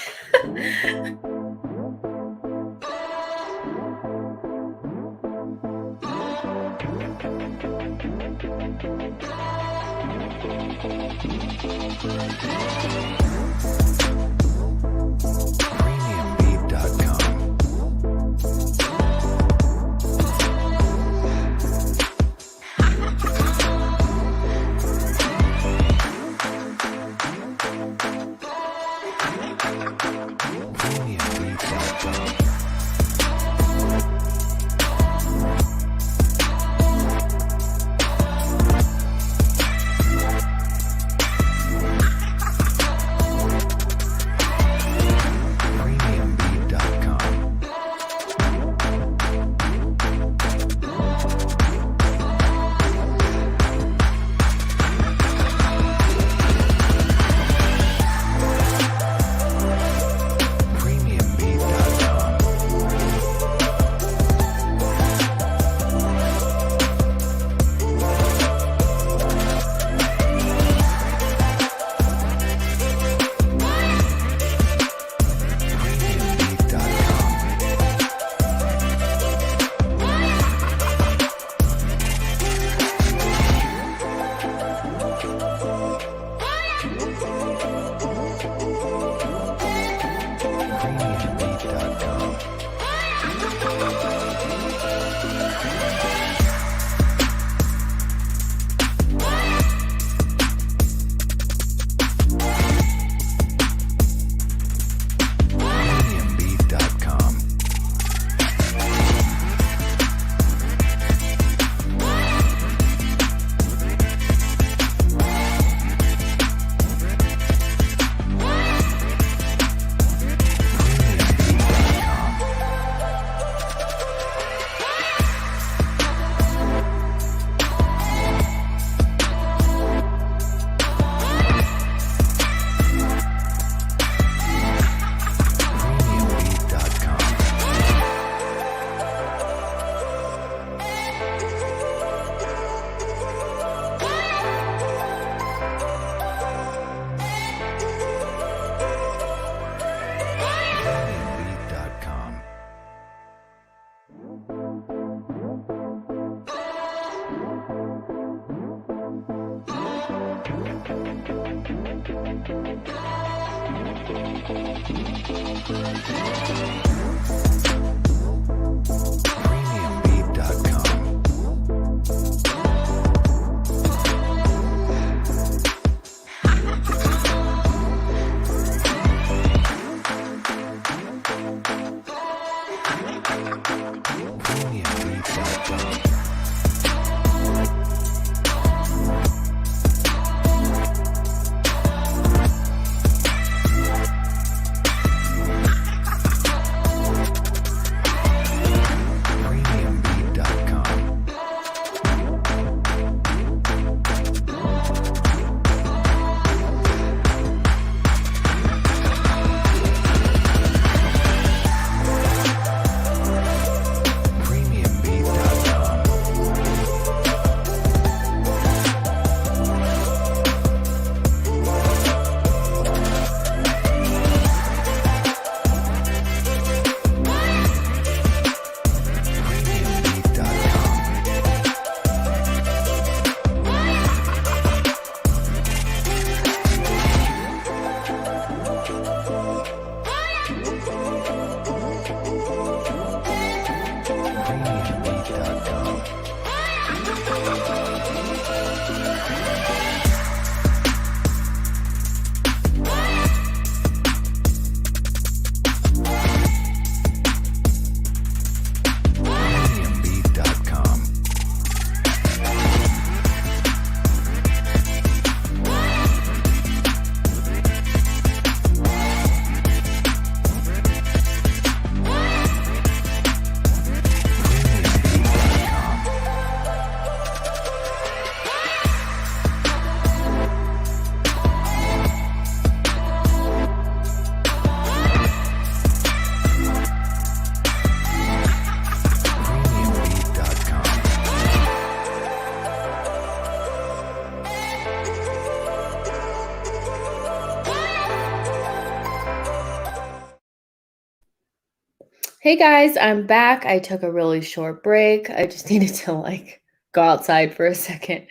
Hey guys, I'm back. I took a really short break. I just needed to go outside for a second.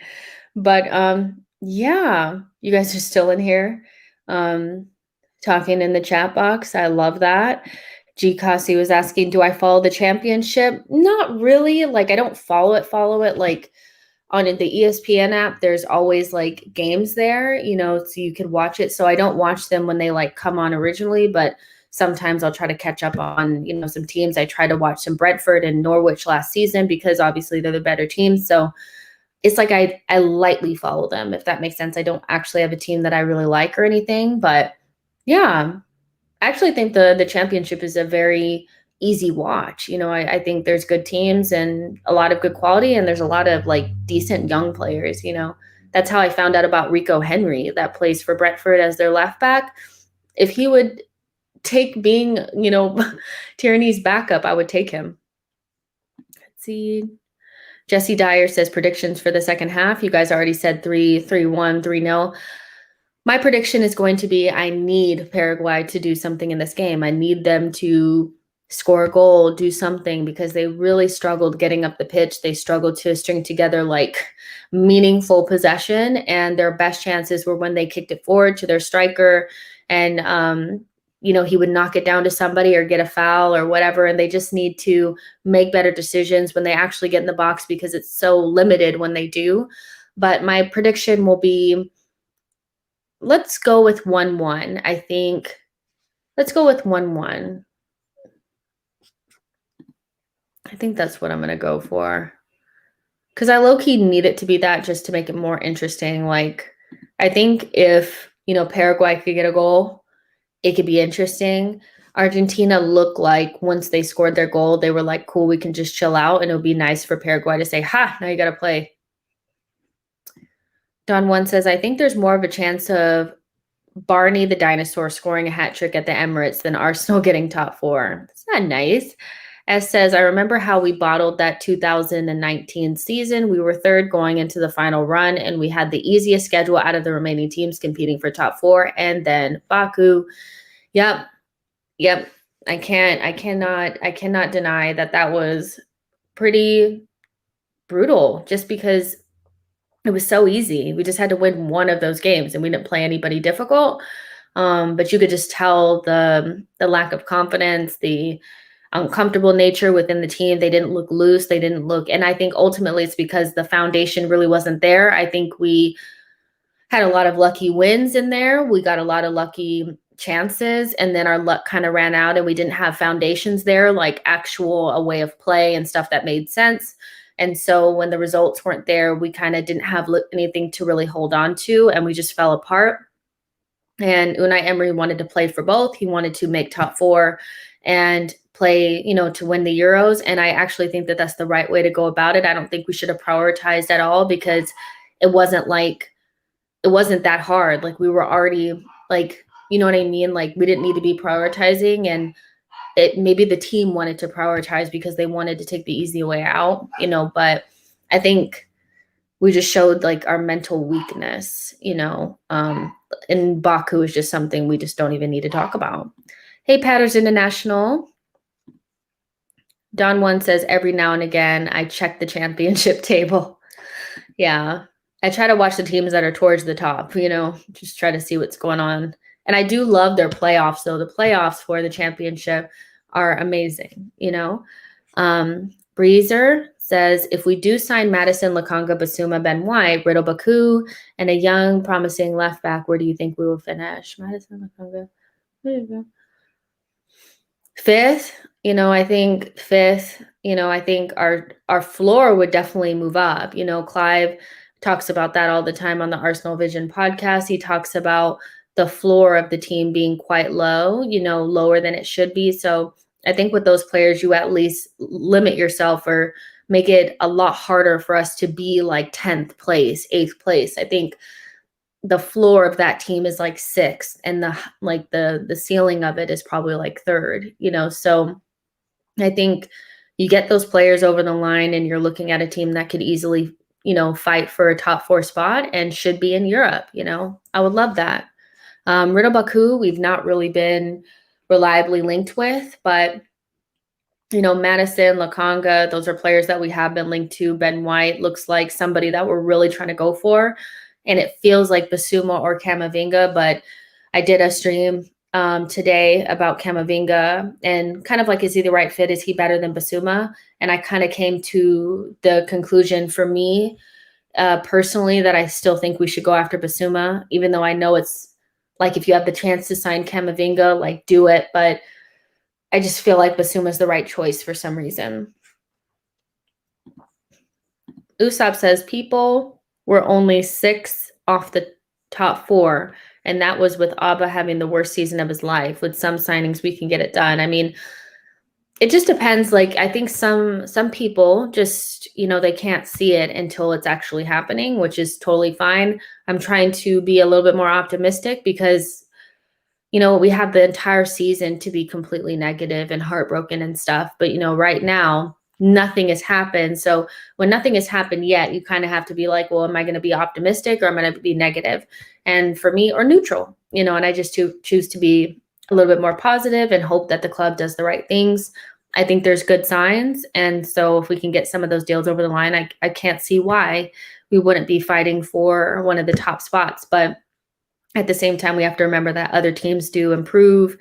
But yeah, you guys are still in here um talking in the chat box. I love that. G Kasi was asking, do I follow the championship? Not really. Like I don't follow it like on the ESPN app, there's always like games there, so you could watch it. So I don't watch them when they like come on originally, but sometimes I'll try to catch up on, some teams. I try to watch some Brentford and Norwich last season because obviously they're the better teams. So it's like I lightly follow them, if that makes sense. I don't actually have a team that I really like or anything, but yeah, I actually think the championship is a very easy watch. I think there's good teams and a lot of good quality, and there's a lot of like decent young players. That's how I found out about Rico Henry that plays for Brentford as their left back. If he would take being, Tierney's backup, I would take him. Let's see. Jesse Dyer says predictions for the second half. You guys already said 3-1, 3-0. My prediction is going to be I need Paraguay to do something in this game. I need them to score a goal, do something, because they really struggled getting up the pitch. They struggled to string together like meaningful possession, and their best chances were when they kicked it forward to their striker and he would knock it down to somebody or get a foul or whatever, and they just need to make better decisions when they actually get in the box because it's so limited when they do. But my prediction will be, let's go with 1-1. I think let's go with 1-1. I think that's what I'm going to go for. Because I low-key need it to be that just to make it more interesting. Like, I think if, Paraguay could get a goal, it could be interesting. Argentina looked like once they scored their goal, they were like, cool, we can just chill out. And it would be nice for Paraguay to say, ha, now you got to play. Don One says, I think there's more of a chance of Barney the dinosaur scoring a hat trick at the Emirates than Arsenal getting top four. That's not nice. S says, I remember how we bottled that 2019 season. We were third going into the final run, and we had the easiest schedule out of the remaining teams competing for top four. And then Baku. Yep. I cannot deny that was pretty brutal just because it was so easy. We just had to win one of those games and we didn't play anybody difficult. But you could just tell the lack of confidence, the uncomfortable nature within the team. They didn't look loose. They didn't look, and I think ultimately it's because the foundation really wasn't there. I think we had a lot of lucky wins in there. We got a lot of lucky chances, and then our luck kind of ran out, and we didn't have foundations there, like actual a way of play and stuff that made sense. And so when the results weren't there, we kind of didn't have anything to really hold on to, and we just fell apart. And Unai Emery wanted to play for both. He wanted to make top four and play, to win the Euros. And I actually think that that's the right way to go about it. I don't think we should have prioritized at all, because it wasn't that hard. Like, we were already, like, you know what I mean? Like, we didn't need to be prioritizing, and maybe the team wanted to prioritize because they wanted to take the easy way out, but I think we just showed like our mental weakness, and Baku is just something we just don't even need to talk about. Hey, Patters International. Don One says, every now and again, I check the championship table. Yeah. I try to watch the teams that are towards the top, just try to see what's going on. And I do love their playoffs, though. The playoffs for the championship are amazing, Breezer says, if we do sign Madison, Lakanga, Basuma, Ben White, Riddle Baku, and a young, promising left back, where do you think we will finish? Madison, Lakanga. There you go. Fifth, I think fifth, I think our floor would definitely move up. Clive talks about that all the time on the Arsenal Vision podcast. He talks about the floor of the team being quite low, lower than it should be. So I think with those players, you at least limit yourself or make it a lot harder for us to be like 10th place, 8th place. I think the floor of that team is like 6th, and the ceiling of it is probably like 3rd, so I think you get those players over the line and you're looking at a team that could easily, fight for a top 4 spot and should be in Europe. I would love that. Riddle Baku, we've not really been reliably linked with, but Madison, Lakanga, those are players that we have been linked to. Ben White looks like somebody that we're really trying to go for. And it feels like Basuma or Camavinga, but I did a stream today about Camavinga and kind of like, is he the right fit? Is he better than Basuma? And I kind of came to the conclusion for me personally that I still think we should go after Basuma, even though I know it's like, if you have the chance to sign Camavinga, like, do it. But I just feel like Basuma is the right choice for some reason. Usopp says, people were only 6 off the top 4, and that was with Abba having the worst season of his life. With some signings, we can get it done. I mean, it just depends. Like, I think some people just, they can't see it until it's actually happening, which is totally fine. I'm trying to be a little bit more optimistic because, we have the entire season to be completely negative and heartbroken and stuff. But, right now, nothing has happened. So when nothing has happened yet, you kind of have to be like, well, am I going to be optimistic or am I going to be negative? And for me, or neutral, and I just choose to be a little bit more positive and hope that the club does the right things. I think there's good signs. And so if we can get some of those deals over the line, I can't see why we wouldn't be fighting for one of the top spots. But at the same time, we have to remember that other teams do improve,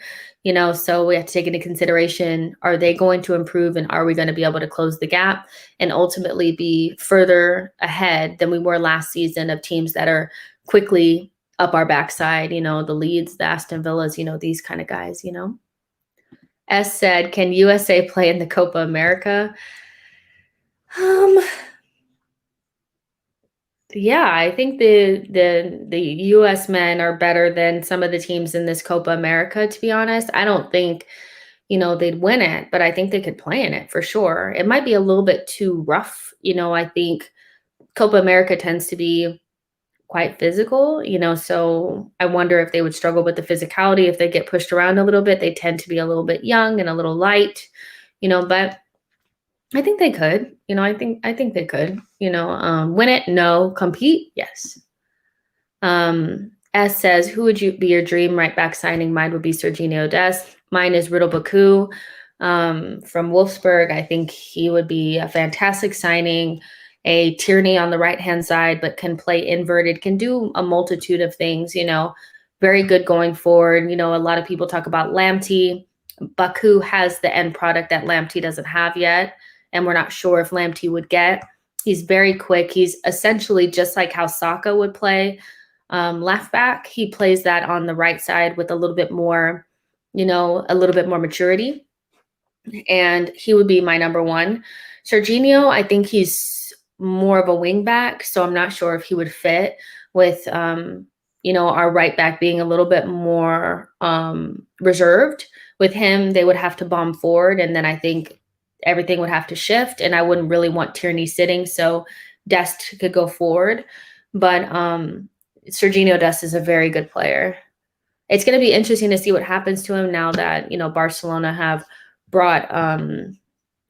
so we have to take into consideration, are they going to improve and are we going to be able to close the gap and ultimately be further ahead than we were last season of teams that are quickly up our backside, the Leeds, the Aston Villas, these kind of guys, S said, can USA play in the Copa America? Yeah, I think the US men are better than some of the teams in this Copa America, to be honest. I don't think, they'd win it, but I think they could play in it for sure. It might be a little bit too rough. I think Copa America tends to be quite physical, so I wonder if they would struggle with the physicality. If they get pushed around a little bit, they tend to be a little bit young and a little light, but I think they could, I think they could, win it. No. Compete. Yes. S says, who would be your dream right back signing? Mine would be Serginho Dest. Mine is Riddle Baku from Wolfsburg. I think he would be a fantastic signing, a Tierney on the right-hand side, but can play inverted, can do a multitude of things, very good going forward. You know, a lot of people talk about Lamptey. Baku has the end product that Lamptey doesn't have yet, and we're not sure if Lamptey would get. He's very quick. He's essentially just like how Saka would play left back. He plays that on the right side with a little bit more, you know, a little bit more maturity. And he would be my number one. Serginho, I think he's more of a wing back, so I'm not sure if he would fit with, you know, our right back being a little bit more reserved. With him, they would have to bomb forward, and then I think everything would have to shift, and I wouldn't really want Tierney sitting, so Dest could go forward. But Serginho Dest is a very good player. It's going to be interesting to see what happens to him now that, you know, Barcelona have brought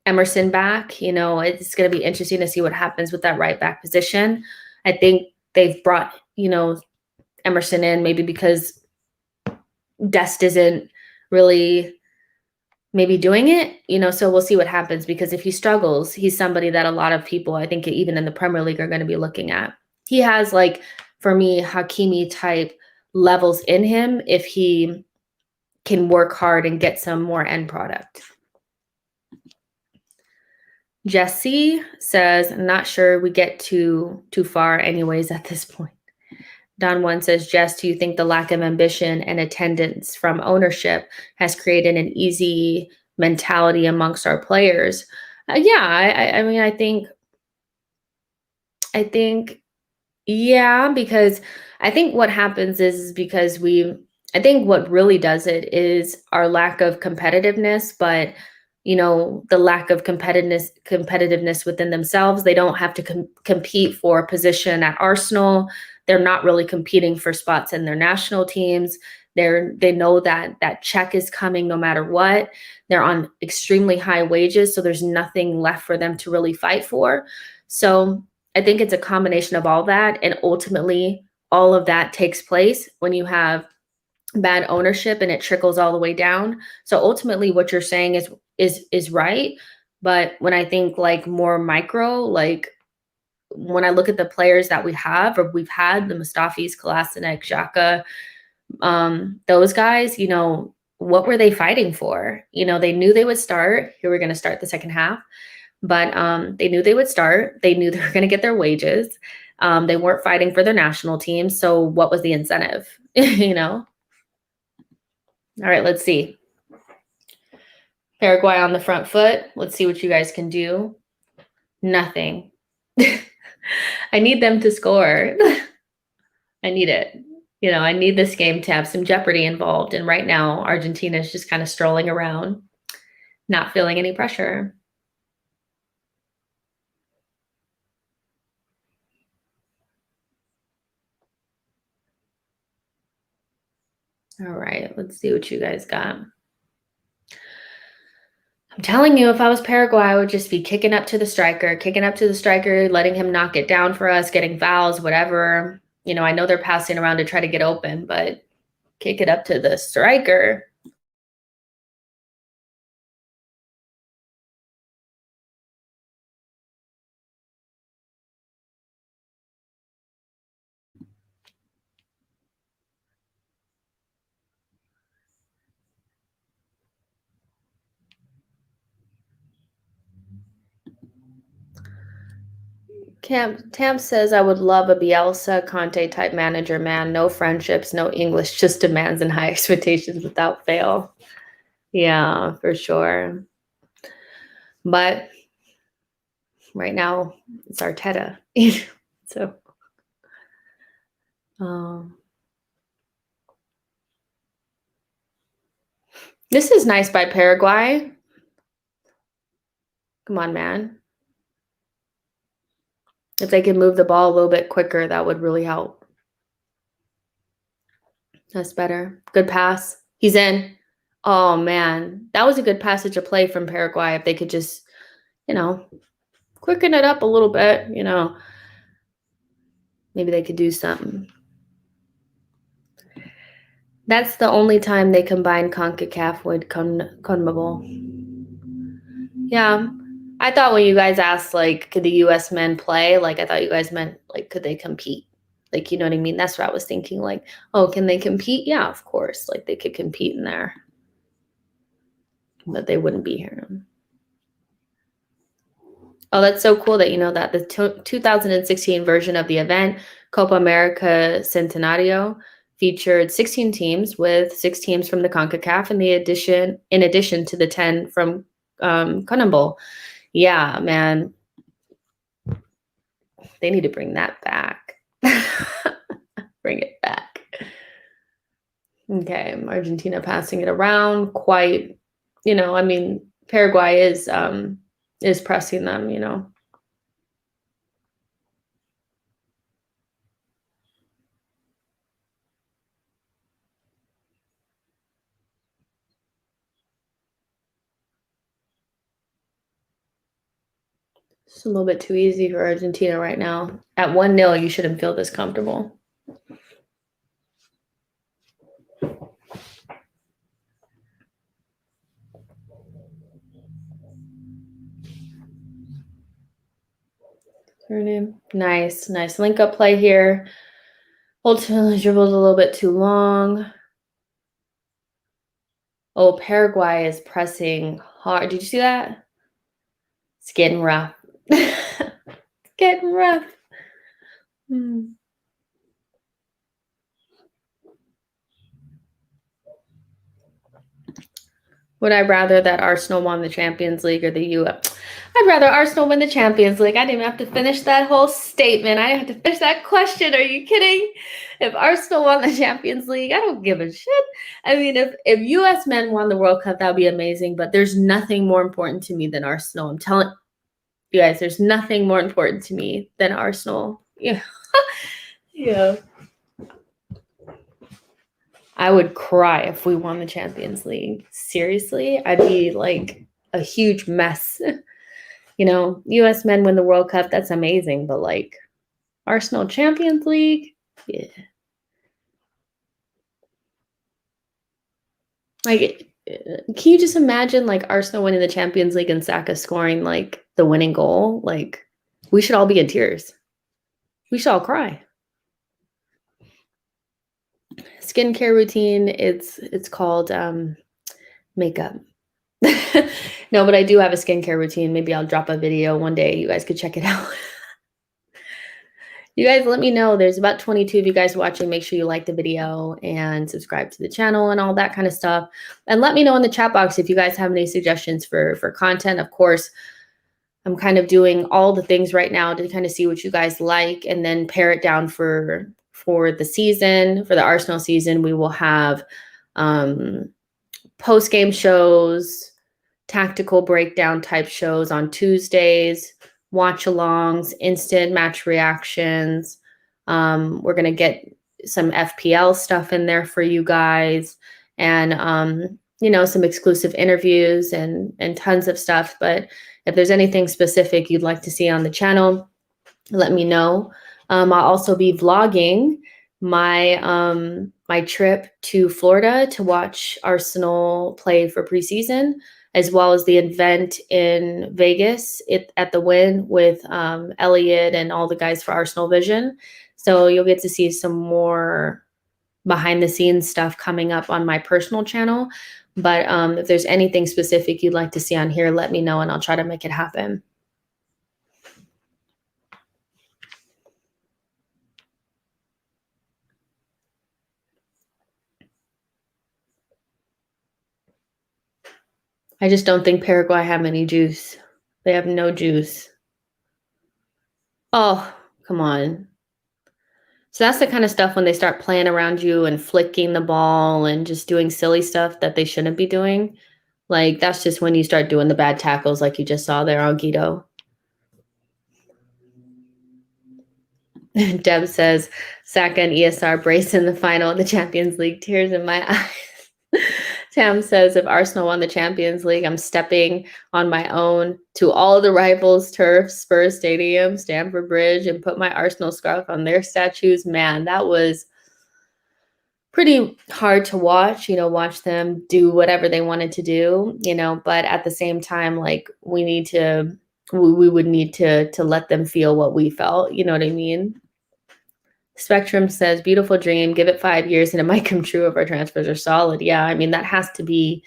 Emerson back. You know, it's going to be interesting to see what happens with that right back position. I think they've brought, you know, Emerson in maybe because Dest isn't really maybe doing it, you know, so we'll see what happens, because if he struggles, he's somebody that a lot of people, I think even in the Premier League, are going to be looking at. He has, like, for me, Hakimi type levels in him if he can work hard and get some more end product. Jesse says, not sure we get too far anyways at this point. Don One says, Jess, do you think the lack of ambition and attendance from ownership has created an easy mentality amongst our players? Yeah, I mean, I think, yeah, because I think what happens is because I think what really does it is our lack of competitiveness, but, you know, the lack of competitiveness within themselves. They don't have to compete for a position at Arsenal. They're not really competing for spots in their national teams. They know that that check is coming no matter what. They're on extremely high wages, so there's nothing left for them to really fight for. So I think it's a combination of all that, and ultimately all of that takes place when you have bad ownership and it trickles all the way down. So ultimately what you're saying is right, but when I think like more micro, like when I look at the players that we have or we've had, the Mustafis, Kolasinac, Xhaka, those guys, you know, what were they fighting for? You know, they knew they would start. Here we're going to start the second half. But they knew they would start. They knew they were going to get their wages. They weren't fighting for their national team. So what was the incentive? You know? All right, let's see. Paraguay on the front foot. Let's see what you guys can do. Nothing. I need them to score. I need it. You know, I need this game to have some jeopardy involved. And right now, Argentina is just kind of strolling around, not feeling any pressure. All right, let's see what you guys got. I'm telling you, if I was Paraguay, I would just be kicking up to the striker, letting him knock it down for us, getting fouls, whatever. You know, I know they're passing around to try to get open, but kick it up to the striker. Tam says, I would love a Bielsa Conte type manager, man. No friendships, no English, just demands and high expectations without fail. Yeah, for sure. But right now, it's Arteta. So, this is nice by Paraguay. Come on, man. If they could move the ball a little bit quicker, that would really help. That's better. Good pass. He's in. Oh, man. That was a good passage of play from Paraguay. If they could just, you know, quicken it up a little bit, you know, maybe they could do something. That's the only time they combine CONCACAF with CONMEBOL. Yeah. I thought when you guys asked, like, could the U.S. men play? Like, I thought you guys meant, like, could they compete? Like, you know what I mean? That's what I was thinking. Like, oh, can they compete? Yeah, of course. Like, they could compete in there, but they wouldn't be here. Oh, that's so cool that you know that. The 2016 version of the event, Copa America Centenario, featured 16 teams, with 6 teams from the CONCACAF in addition to the 10 from CONMEBOL. Yeah, man, they need to bring that back. Bring it back. Okay, Argentina passing it around quite, I mean, Paraguay is pressing them, It's a little bit too easy for Argentina right now. At 1-0, you shouldn't feel this comfortable. Nice link up play here. Ultimately dribbled a little bit too long. Oh, Paraguay is pressing hard. Did you see that? It's getting rough. It's getting rough. Would I rather that Arsenal won the Champions League or the U.S.? I'd rather Arsenal win the Champions League. I didn't even have to finish that whole statement. I didn't have to finish that question. Are you kidding? If Arsenal won the Champions League, I don't give a shit. I mean, if U.S. men won the World Cup, that would be amazing. But there's nothing more important to me than Arsenal. I'm telling you guys, there's nothing more important to me than Arsenal. Yeah. Yeah. I would cry if we won the Champions League. Seriously, I'd be like a huge mess. U.S. men win the World Cup. That's amazing. But like Arsenal Champions League, yeah. Like, can you just imagine like Arsenal winning the Champions League and Saka scoring like the winning goal? Like, we should all be in tears. We should all cry. Skincare routine. It's called makeup. No, but I do have a skincare routine. Maybe I'll drop a video one day. You guys could check it out. You guys let me know. There's about 22 of you guys watching. Make sure you like the video and subscribe to the channel and all that kind of stuff. And let me know in the chat box if you guys have any suggestions for content. Of course, I'm kind of doing all the things right now to kind of see what you guys like and then pare it down for the season. For the Arsenal season, we will have post-game shows, tactical breakdown type shows on Tuesdays, watch-alongs, instant match reactions. We're going to get some FPL stuff in there for you guys, and some exclusive interviews and tons of stuff. But if there's anything specific you'd like to see on the channel, let me know. I'll also be vlogging my trip to Florida to watch Arsenal play for preseason, as well as the event in Vegas at the Wynn with Elliot and all the guys for Arsenal Vision. So you'll get to see some more behind the scenes stuff coming up on my personal channel. But if there's anything specific you'd like to see on here, let me know and I'll try to make it happen. I just don't think Paraguay have any juice. They have no juice. Oh, come on. So that's the kind of stuff when they start playing around you and flicking the ball and just doing silly stuff that they shouldn't be doing. Like, that's just when you start doing the bad tackles like you just saw there on Guido. Deb says, Saka and ESR brace in the final of the Champions League. Tears in my eyes. Tam says, if Arsenal won the Champions League, I'm stepping on my own to all the rivals' turf, Spurs Stadium, Stamford Bridge, and put my Arsenal scarf on their statues. Man, that was pretty hard to watch, watch them do whatever they wanted to do, but at the same time, like, we would need to let them feel what we felt. You know what I mean? Spectrum says, beautiful dream. Give it 5 years and it might come true if our transfers are solid. Yeah, I mean, that has to be,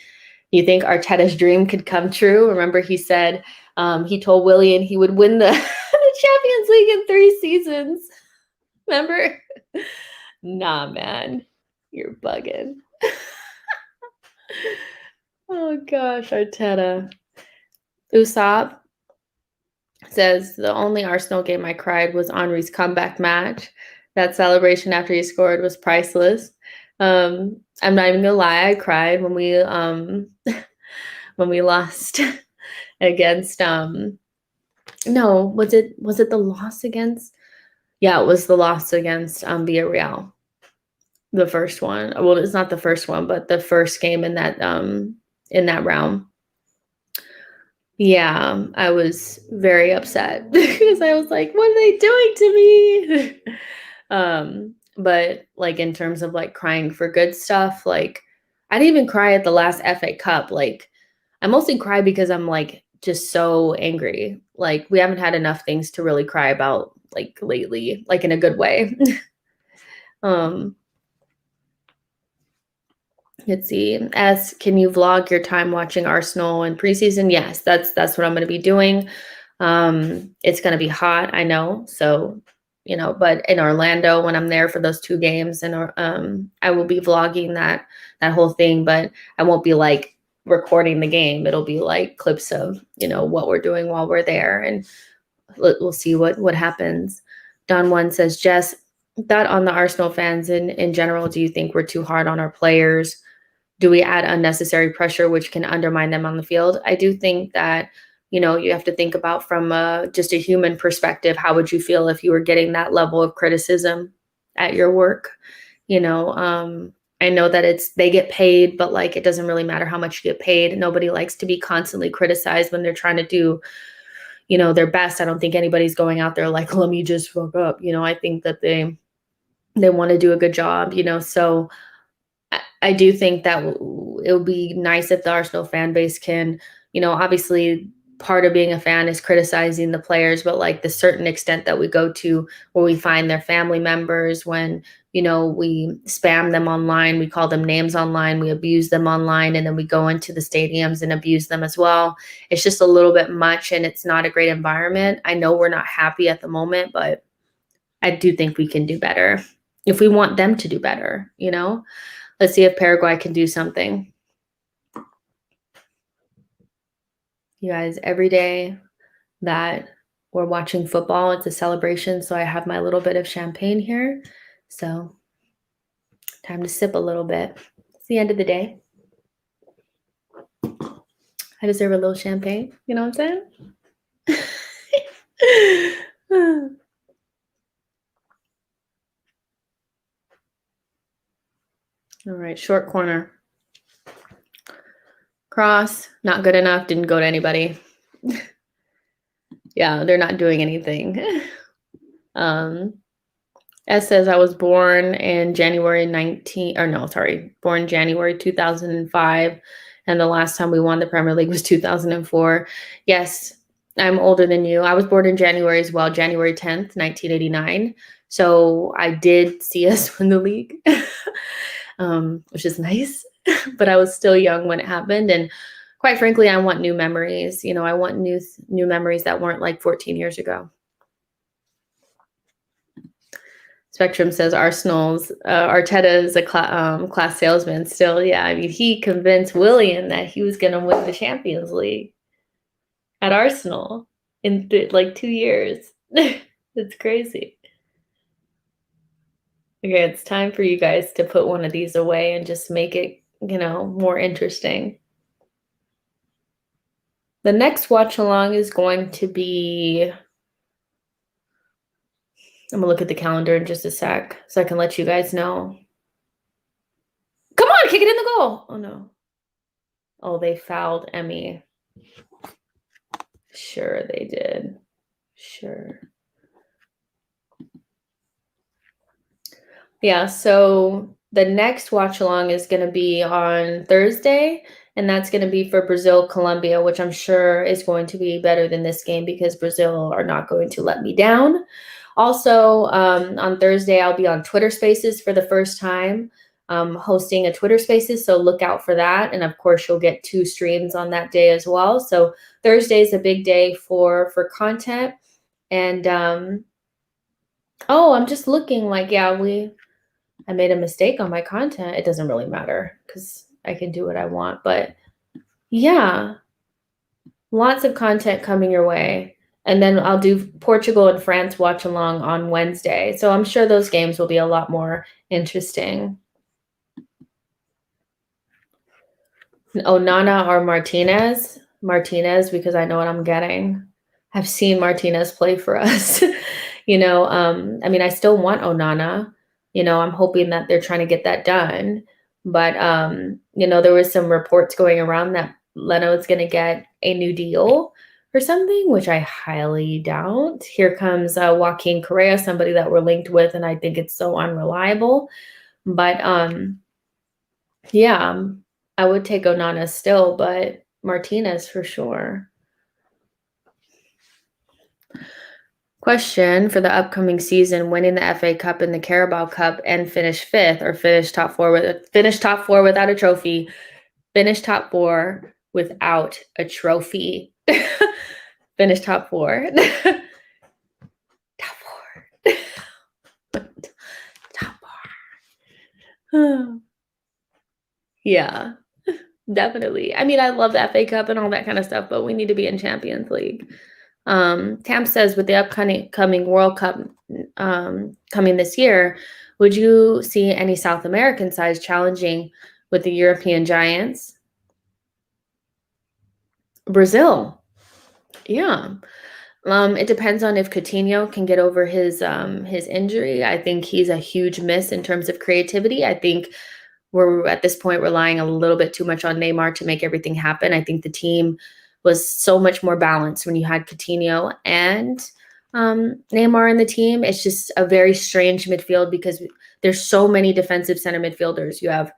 you think Arteta's dream could come true? Remember, he said he told Willian he would win the, the Champions League in 3 seasons. Remember? Nah, man. You're bugging. Oh, gosh, Arteta. Usopp says, the only Arsenal game I cried was Henry's comeback match. That celebration after he scored was priceless. I'm not even gonna lie, I cried when we lost against no, was it the loss against? Yeah, it was the loss against Villarreal. The first one. Well, it's not the first one, but the first game in that round. Yeah, I was very upset because I was like, what are they doing to me? But like in terms of like crying for good stuff, like I didn't even cry at the last FA Cup. Like I mostly cry because I'm like just so angry. Like we haven't had enough things to really cry about like lately, like in a good way. Let's see. Can you vlog your time watching Arsenal in preseason? Yes, that's what I'm going to be doing. It's going to be hot, I know. So, but in Orlando when I'm there for those 2 games, and I will be vlogging that whole thing, but I won't be like recording the game. It'll be like clips of, what we're doing while we're there, and we'll see what happens. Don One says, Jess, that on the Arsenal fans in general, do you think we're too hard on our players? Do we add unnecessary pressure, which can undermine them on the field? I do think that, you have to think about from just a human perspective, how would you feel if you were getting that level of criticism at your work? I know that they get paid, but like, it doesn't really matter how much you get paid. Nobody likes to be constantly criticized when they're trying to do, their best. I don't think anybody's going out there like, let me just fuck up. I think that they want to do a good job, so I do think that it would be nice if the Arsenal fan base can, obviously part of being a fan is criticizing the players, but like the certain extent that we go to where we find their family members, when, we spam them online, we call them names online, we abuse them online, and then we go into the stadiums and abuse them as well. It's just a little bit much, and it's not a great environment. I know we're not happy at the moment, but I do think we can do better if we want them to do better, Let's see if Paraguay can do something. You guys, every day that we're watching football, it's a celebration. So I have my little bit of champagne here. So time to sip a little bit. It's the end of the day. I deserve a little champagne. You know what I'm saying? All right, short corner. Cross, not good enough, didn't go to anybody. Yeah, they're not doing anything. S says I was born in January 2005, and the last time we won the Premier League was 2004. Yes, I'm older than you. I was born in January as well, January 10th, 1989. So I did see us win the league, which is nice, but I was still young when it happened. And quite frankly, I want new memories. I want new memories that weren't like 14 years ago. Spectrum says Arteta is a class salesman still. Yeah, I mean, he convinced Willian that he was going to win the Champions League at Arsenal in like 2 years. It's crazy. Okay, it's time for you guys to put one of these away and just make it, more interesting. The next watch along is going to be, I'm gonna look at the calendar in just a sec so I can let you guys know. Come on, kick it in the goal. Oh no. Oh, they fouled Emmy. Sure they did. Sure. Yeah, so the next watch along is going to be on Thursday, and that's going to be for Brazil, Colombia, which I'm sure is going to be better than this game because Brazil are not going to let me down. Also, on Thursday, I'll be on Twitter Spaces for the first time, hosting a Twitter Spaces. So look out for that. And of course, you'll get 2 streams on that day as well. So Thursday is a big day for content. And oh, I'm just looking like, yeah, I made a mistake on my content. It doesn't really matter because I can do what I want. But yeah, lots of content coming your way. And then I'll do Portugal and France Watchalong on Wednesday. So I'm sure those games will be a lot more interesting. Onana or Martinez? Martinez, because I know what I'm getting. I've seen Martinez play for us. I mean, I still want Onana. I'm hoping that they're trying to get that done. But, there was some reports going around that Leno is going to get a new deal or something, which I highly doubt. Here comes Joaquin Correa, somebody that we're linked with, and I think it's so unreliable. But, yeah, I would take Onana still, but Martinez for sure. Question for the upcoming season: winning the FA Cup and the Carabao Cup and finish 5th, or finish top 4 without a trophy. Finish top 4 without a trophy. Finish top 4. Top 4. Top 4. Yeah, definitely. I mean, I love the FA Cup and all that kind of stuff, but we need to be in Champions League. Tam says, with the upcoming World Cup coming this year, would you see any South American sides challenging with the European giants? Brazil. Yeah. It depends on if Coutinho can get over his injury. I think he's a huge miss in terms of creativity. I think we're at this point relying a little bit too much on Neymar to make everything happen. I think the team was so much more balanced when you had Coutinho and Neymar in the team. It's just a very strange midfield because there's so many defensive center midfielders. You have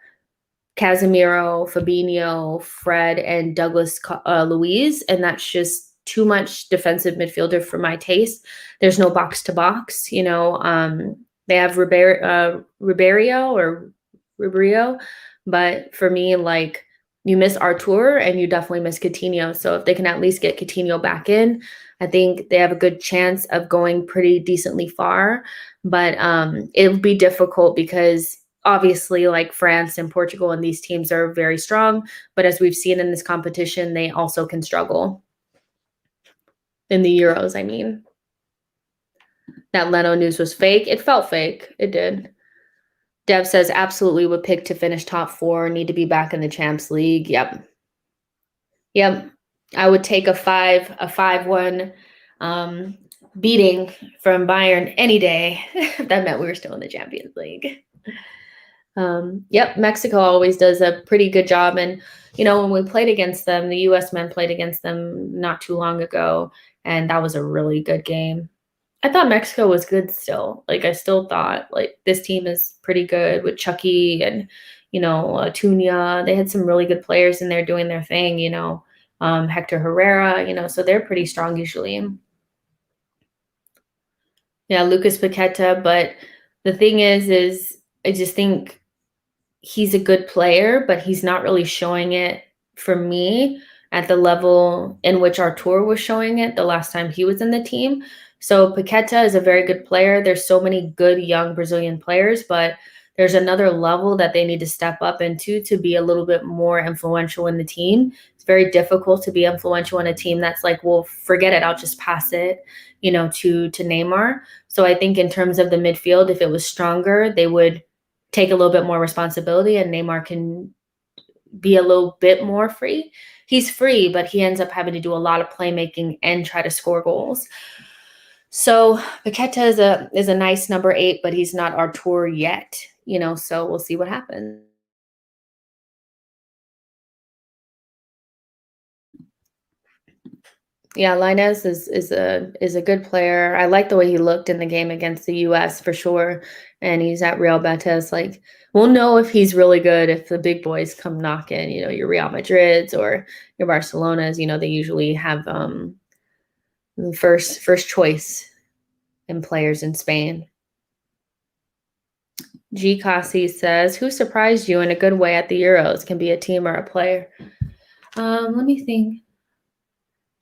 Casemiro, Fabinho, Fred, and Douglas Luiz, and that's just too much defensive midfielder for my taste. There's no box to box. They have Ribério, but for me, like, you miss Artur and you definitely miss Coutinho. So if they can at least get Coutinho back in, I think they have a good chance of going pretty decently far. But it'll be difficult because obviously, like, France and Portugal and these teams are very strong. But as we've seen in this competition, they also can struggle. In the Euros, I mean. That Leno news was fake. It felt fake. It did. Dev says, absolutely would pick to finish top 4, need to be back in the Champs League. Yep. I would take a 5-1 beating from Bayern any day. That meant we were still in the Champions League. Mexico always does a pretty good job. And, when we played against them, the U.S. men played against them not too long ago, and that was a really good game. I thought Mexico was good still. Like, I still thought, like, this team is pretty good with Chucky and, Tunya. They had some really good players in there doing their thing, Hector Herrera, so they're pretty strong usually. Yeah, Lucas Paqueta. But the thing is I just think he's a good player, but he's not really showing it for me at the level in which Artur was showing it the last time he was in the team. So Paqueta is a very good player. There's so many good young Brazilian players, but there's another level that they need to step up into to be a little bit more influential in the team. It's very difficult to be influential in a team that's like, well, forget it, I'll just pass it, to Neymar. So I think in terms of the midfield, if it was stronger, they would take a little bit more responsibility and Neymar can be a little bit more free. He's free, but he ends up having to do a lot of playmaking and try to score goals. So Paqueta is a nice number 8, but he's not Artur yet, so we'll see what happens. Yeah, Linus is a good player. I like the way he looked in the game against the US for sure. And he's at Real Betis. Like, we'll know if he's really good if the big boys come knocking, your Real Madrids or your Barcelonas, they usually have the first choice and players in Spain. G. Cassie says, who surprised you in a good way at the Euros? Can be a team or a player. Let me think.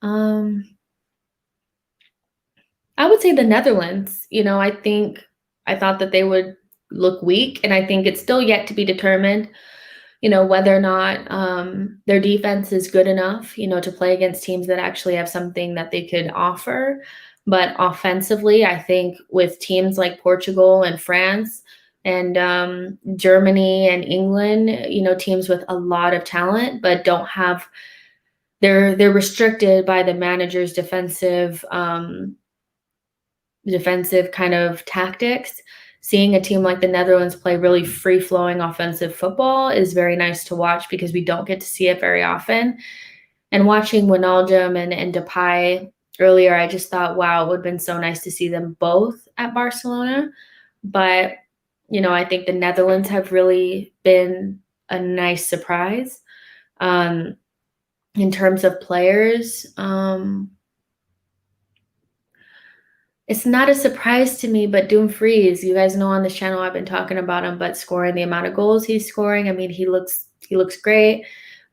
I would say the Netherlands. I thought that they would look weak, and I think it's still yet to be determined, whether or not their defense is good enough, to play against teams that actually have something that they could offer. But offensively, I think with teams like Portugal and France and Germany and England, teams with a lot of talent, but don't have, they're restricted by the manager's defensive kind of tactics. Seeing a team like the Netherlands play really free-flowing offensive football is very nice to watch because we don't get to see it very often. And watching Wijnaldum and Depay earlier, I just thought, wow, it would have been so nice to see them both at Barcelona. But, I think the Netherlands have really been a nice surprise. In terms of players, it's not a surprise to me, but Dumfries, you guys know on this channel I've been talking about him, but scoring the amount of goals he's scoring, I mean, he looks great.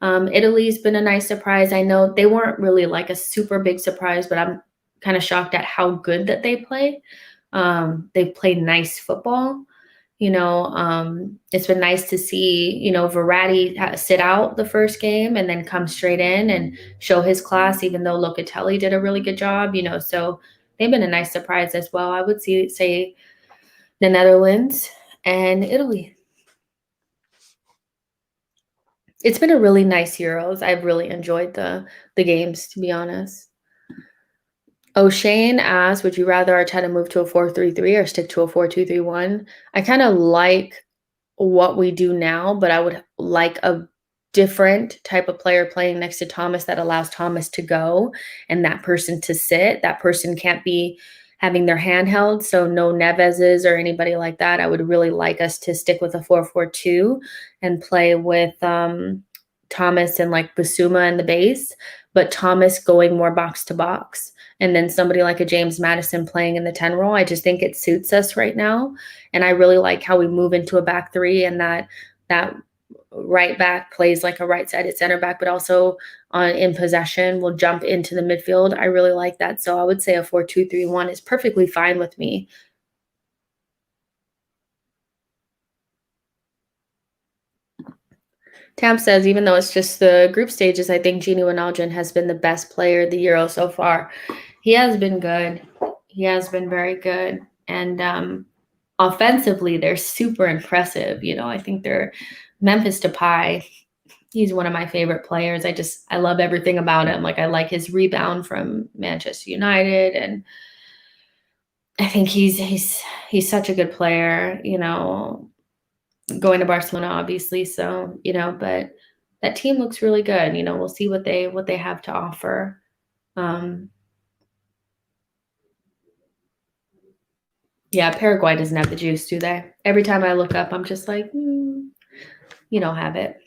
Italy's been a nice surprise. I know they weren't really like a super big surprise, but I'm kind of shocked at how good that they play. They play nice football. It's been nice to see, Verratti sit out the first game and then come straight in and show his class, even though Locatelli did a really good job, so they've been a nice surprise as well. I would say the Netherlands and Italy. It's been a really nice Euros. I've really enjoyed the games, to be honest. O'Shane asks, would you rather Arteta move to a 4-3-3 or stick to a 4-2-3-1? I kind of like what we do now, but I would like a different type of player playing next to Thomas that allows Thomas to go and that person to sit. That person can't be having their hand held, so no Neveses or anybody like that. I would really like us to stick with a 4-4-2 and play with Thomas and like Basuma in the base, but Thomas going more box to box. And then somebody like a James Maddison playing in the 10 role. I just think it suits us right now. And I really like how we move into a back three and that right back plays like a right-sided center back, but also in possession will jump into the midfield. I really like that. So I would say a 4-2-3-1 is perfectly fine with me. Tam says, even though it's just the group stages, I think Gini Wijnaldum has been the best player of the Euro so far. He has been good. He has been very good. And offensively, they're super impressive. I think they're Memphis Depay. He's one of my favorite players. I love everything about him. Like I like his rebound from Manchester United, and I think he's such a good player, going to Barcelona, obviously. So, but that team looks really good. We'll see what they have to offer. Yeah, Paraguay doesn't have the juice, do they? Every time I look up, I'm just like, you don't have it.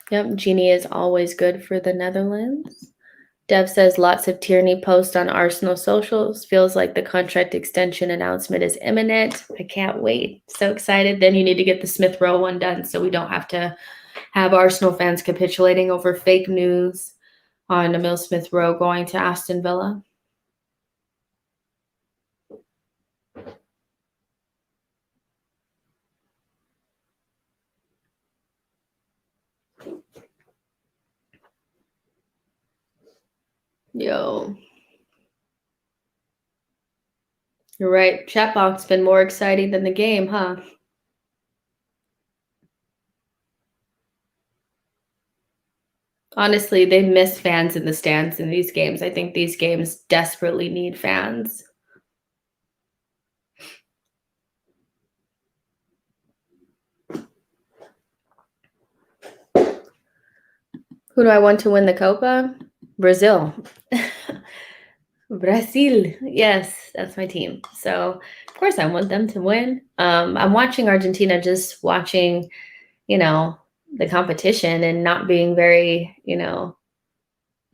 Yep, Gini is always good for the Netherlands. Dev says lots of Tierney posts on Arsenal socials. Feels like the contract extension announcement is imminent. I can't wait. So excited. Then you need to get the Smith Rowe one done so we don't have to have Arsenal fans capitulating over fake news on Emil Smith Rowe going to Aston Villa. Yo. You're right. Chat box been more exciting than the game, huh? Honestly, they miss fans in the stands in these games. I think these games desperately need fans. Who do I want to win the Copa? Brazil. Brazil. Yes, that's my team. So, of course, I want them to win. I'm watching Argentina, just watching, the competition and not being very, not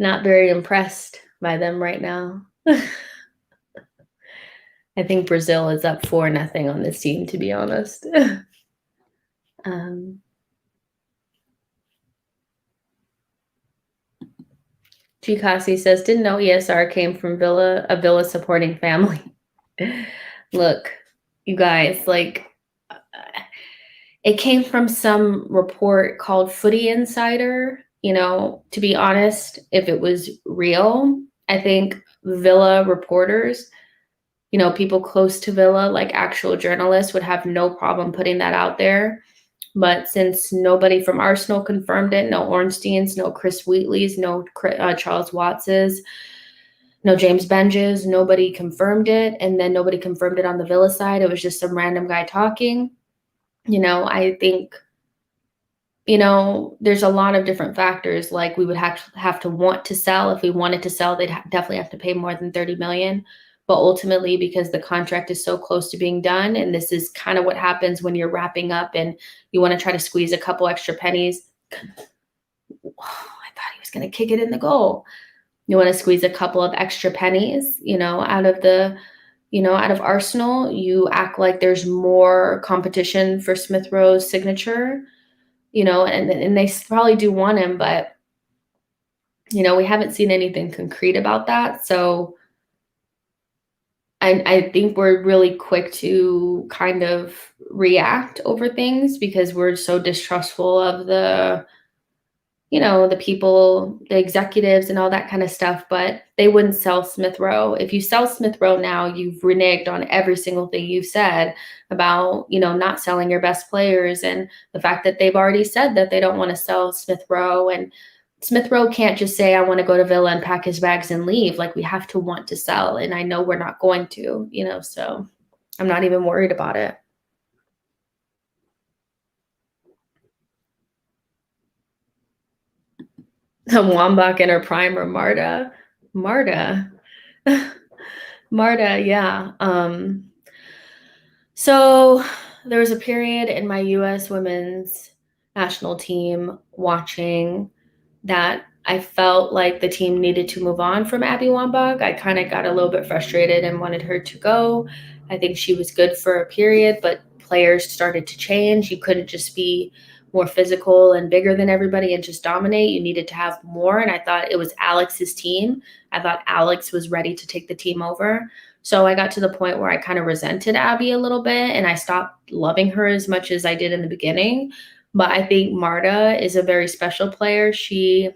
Not very impressed by them right now. I think Brazil is up 4-0 on this team, to be honest. G. says, didn't know ESR came from a Villa supporting family. Look, you guys, like, it came from some report called Footy Insider. You know, to be honest, if it was real, I think Villa reporters, you know, people close to Villa, like actual journalists, would have no problem putting that out there. But since nobody from Arsenal confirmed it, no Ornsteins, no Chris Wheatley's, no Charles Watts's, no James Benjes, nobody confirmed it. And then nobody confirmed it on the Villa side. It was just some random guy talking. You know, I think, you know, there's a lot of different factors. Like, we would have to want to sell. If we wanted to sell, they'd definitely have to pay more than 30 million. But ultimately, because the contract is so close to being done, and this is kind of what happens when you're wrapping up and you want to try to squeeze a couple extra pennies. Oh, I thought he was going to kick it in the goal. You want to squeeze a couple of extra pennies, you know, out of Arsenal. You act like there's more competition for Smith Rowe's signature, you know, and they probably do want him, but, you know, we haven't seen anything concrete about that. So I think we're really quick to kind of react over things because we're so distrustful of the, you know, the people, the executives and all that kind of stuff, but they wouldn't sell Smith Rowe. If you sell Smith Rowe now, you've reneged on every single thing you've said about, you know, not selling your best players, and the fact that they've already said that they don't want to sell Smith Rowe. And Smith Rowe can't just say, I want to go to Villa and pack his bags and leave. Like, we have to want to sell. And I know we're not going to, you know, so I'm not even worried about it. Wambach in her prime, or Marta. Marta, yeah. So there was a period in my U.S. women's national team watching that I felt like the team needed to move on from Abby Wambach. I kind of got a little bit frustrated and wanted her to go. I think she was good for a period, but players started to change. You couldn't just be more physical and bigger than everybody and just dominate. You needed to have more. And I thought it was Alex's team. I thought Alex was ready to take the team over. So I got to the point where I kind of resented Abby a little bit, and I stopped loving her as much as I did in the beginning. But I think Marta is a very special player. She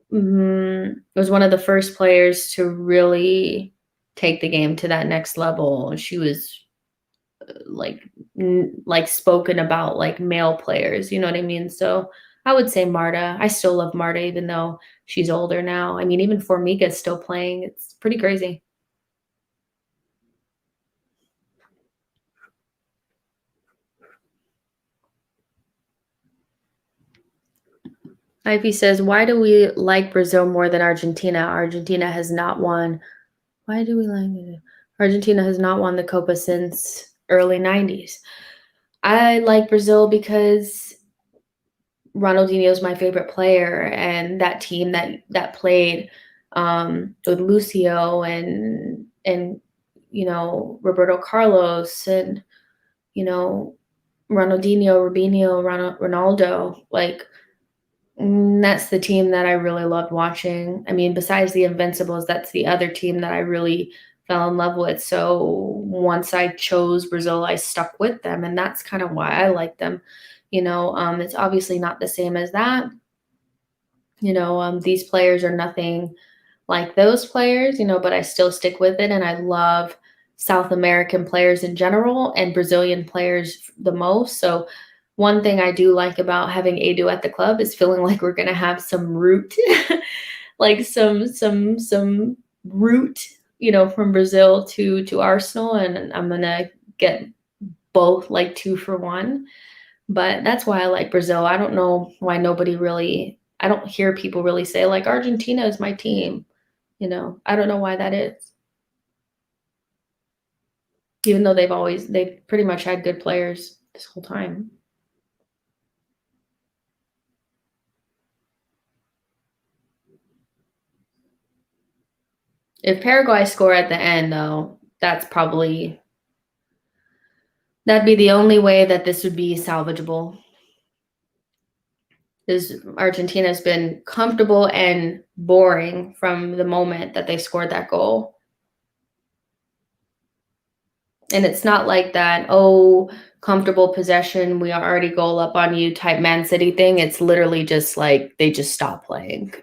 was one of the first players to really take the game to that next level. She was like spoken about like male players, you know what I mean? So I would say Marta. I still love Marta, even though she's older now. I mean, even Formiga's still playing. It's pretty crazy. Ivy says, why do we like Brazil more than Argentina? Argentina has not won. Why do we like it? Argentina has not won the Copa since early 90s. I like Brazil because Ronaldinho is my favorite player, and that team that played with Lucio and you know, Roberto Carlos and, you know, Ronaldinho, Robinho, Ronaldo, like, that's the team that I really loved watching. I mean, besides the Invincibles, that's the other team that I really fell in love with. So once I chose Brazil, I stuck with them, and that's kind of why I like them. You know, it's obviously not the same as that. You know, these players are nothing like those players, you know, but I still stick with it, and I love South American players in general and Brazilian players the most. So one thing I do like about having Edu at the club is feeling like we're gonna have some root, like some root, you know, from Brazil to Arsenal, and I'm gonna get both, like 2 for 1. But that's why I like Brazil. I don't know why I don't hear people really say like Argentina is my team. You know, I don't know why that is. Even though they've pretty much had good players this whole time. If Paraguay score at the end, though, that'd be the only way that this would be salvageable. Because Argentina's been comfortable and boring from the moment that they scored that goal. And it's not like that, oh, comfortable possession, we are already goal up on you type Man City thing. It's literally just like they just stop playing.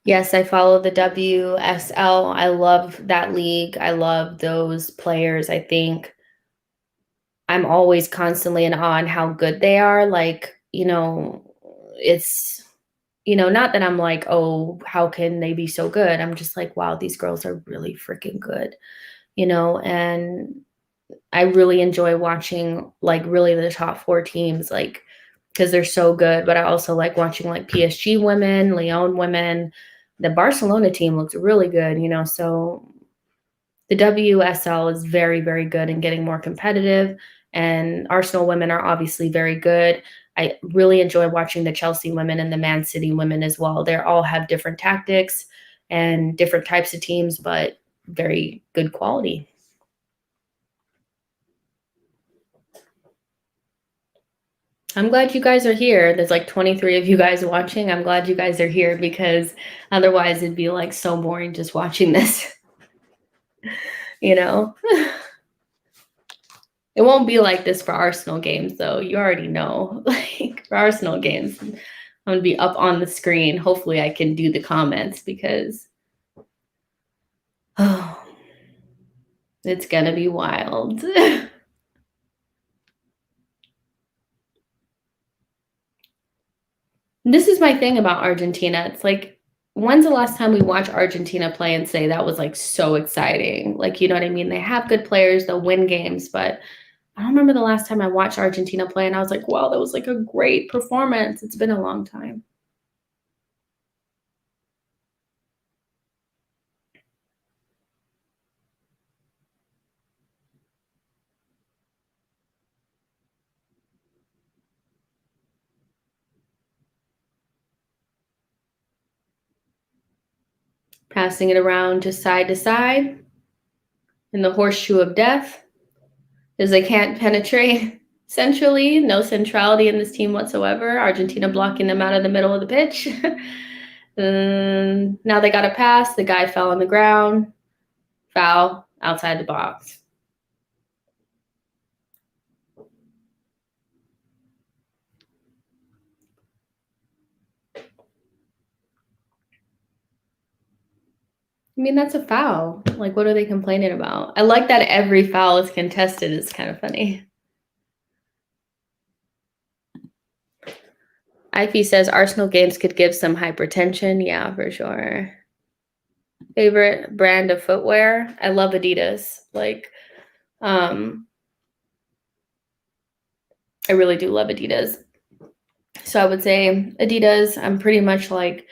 Yes, I follow the WSL. I love that league. I love those players. I think I'm always constantly in awe on how good they are. Like, it's, not that I'm like, oh, how can they be so good? I'm just like, wow, these girls are really freaking good, and I really enjoy watching like really the top four teams, like, because they're so good. But I also like watching like PSG women, Lyon women. The Barcelona team looks really good, so the WSL is very, very good and getting more competitive. And Arsenal women are obviously very good. I really enjoy watching the Chelsea women and the Man City women as well. They all have different tactics and different types of teams, but very good quality. I'm glad you guys are here. There's like 23 of you guys watching. I'm glad you guys are here because otherwise it'd be like so boring just watching this. It won't be like this for Arsenal games, though. You already know. Like for Arsenal games, I'm gonna be up on the screen. Hopefully, I can do the comments because it's gonna be wild. This is my thing about Argentina. It's like, when's the last time we watched Argentina play and say that was like so exciting? Like, you know what I mean? They have good players, they'll win games, but I don't remember the last time I watched Argentina play and I was like, wow, that was like a great performance. It's been a long time. Passing it around to side in the horseshoe of death, because they can't penetrate centrally. No centrality in this team whatsoever. Argentina blocking them out of the middle of the pitch. Now they got a pass. The guy fell on the ground. Foul outside the box. I mean, that's a foul. Like, what are they complaining about? I like that every foul is contested. It's kind of funny. Ify says Arsenal games could give some hypertension. Yeah, for sure. Favorite brand of footwear? I love Adidas. Like, I really do love Adidas. So I would say Adidas. I'm pretty much like,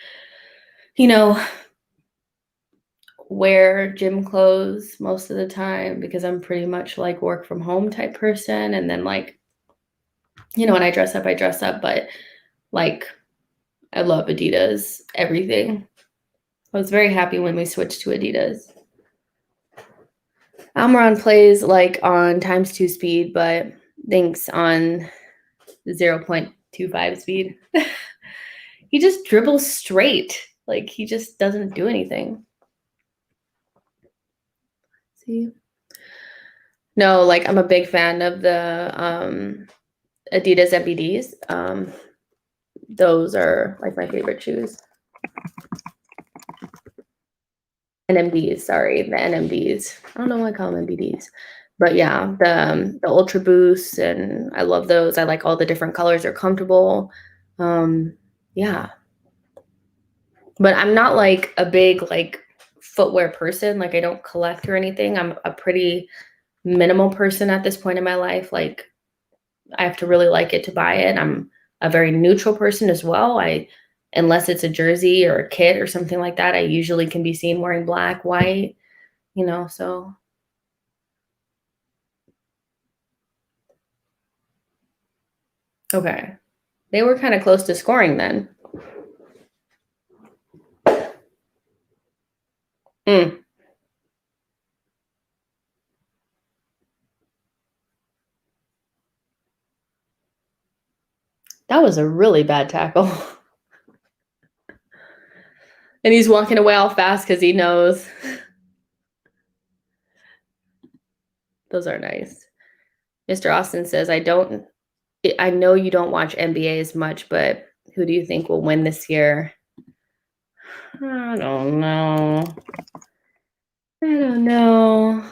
wear gym clothes most of the time because I'm pretty much like work from home type person. And then like, when I dress up, but like I love Adidas, everything. I was very happy when we switched to Adidas. Almiron plays like on ×2 speed, but thinks on 0.25 speed. He just dribbles straight. Like he just doesn't do anything. See? No, like I'm a big fan of the Adidas MBDs. Those are like my favorite shoes. NMDs, sorry, the NMDs. I don't know why I call them MBDs. But yeah, the Ultra Boosts, and I love those. I like all the different colors. They're comfortable. Yeah. But I'm not like a big like footwear person. Like I don't collect or anything. I'm a pretty minimal person at this point in my life. Like I have to really like it to buy it. I'm a very neutral person as well. Unless it's a jersey or a kit or something like that, I usually can be seen wearing black, white, so Okay. They were kind of close to scoring then. Mm, that was a really bad tackle. And he's walking away all fast because he knows. Those are nice. Mr. Austin says, I know you don't watch NBA as much, but who do you think will win this year? I don't know. I don't know.